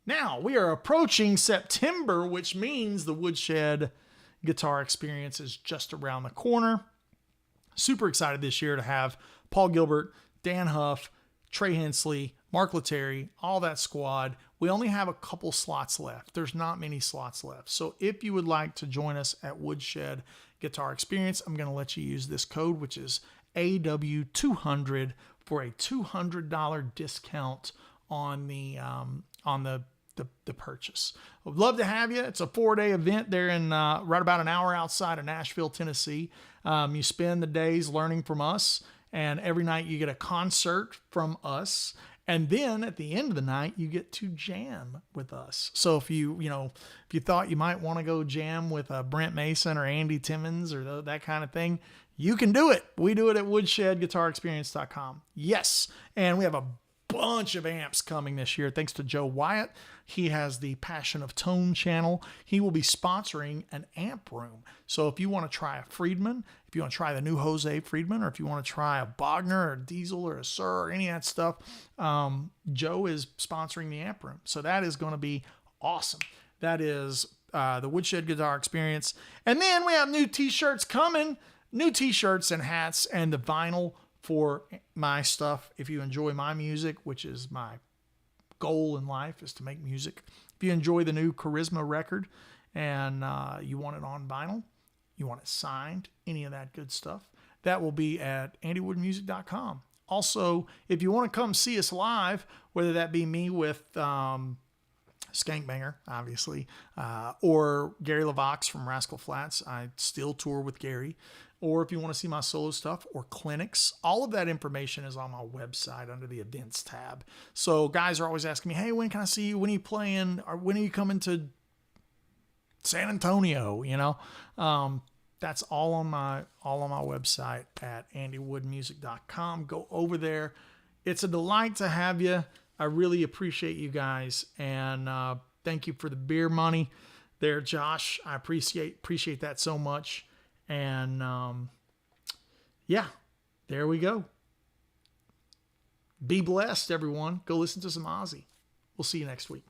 Now, we are approaching September, which means the Woodshed Guitar Experience is just around the corner. Super excited this year to have Paul Gilbert, Dan Huff, Trey Hensley, Mark Letary, all that squad. We only have a couple slots left. There's not many slots left. So if you would like to join us at Woodshed Guitar Experience, I'm going to let you use this code, which is AW200 for a $200 discount on the purchase. I'd love to have you. It's a 4-day event there in right about an hour outside of Nashville, Tennessee. You spend the days learning from us, and every night you get a concert from us. And then at the end of the night, you get to jam with us. So if you thought you might want to go jam with Brent Mason or Andy Timmons or that kind of thing, you can do it. We do it at woodshedguitarexperience.com. Yes. And we have a bunch of amps coming this year, thanks to Joe Wyatt. He has the Passion of Tone channel. He will be sponsoring an amp room. So if you want to try a Friedman, if you want to try the new Jose Friedman, or if you want to try a Bogner or a Diesel or a Sir or any of that stuff, Joe is sponsoring the amp room. So that is going to be awesome. That is the Woodshed Guitar Experience. And then we have new t-shirts coming, new t-shirts and hats, and the vinyl for my stuff. If you enjoy my music, which is my goal in life, is to make music. If you enjoy the new Charisma record and you want it on vinyl, you want it signed, any of that good stuff, that will be at AndyWoodMusic.com. Also, if you want to come see us live, whether that be me with Skankbanger, obviously, or Gary LaVox from Rascal Flatts, I still tour with Gary, or if you want to see my solo stuff or clinics, all of that information is on my website under the events tab. So guys are always asking me, hey, when can I see you? When are you playing? Or when are you coming to San Antonio? That's all on my website at AndyWoodMusic.com. Go over there. It's a delight to have you. I really appreciate you guys, and thank you for the beer money there, Josh. I appreciate that so much. And yeah, there we go. Be blessed, everyone. Go listen to some Ozzy. We'll see you next week.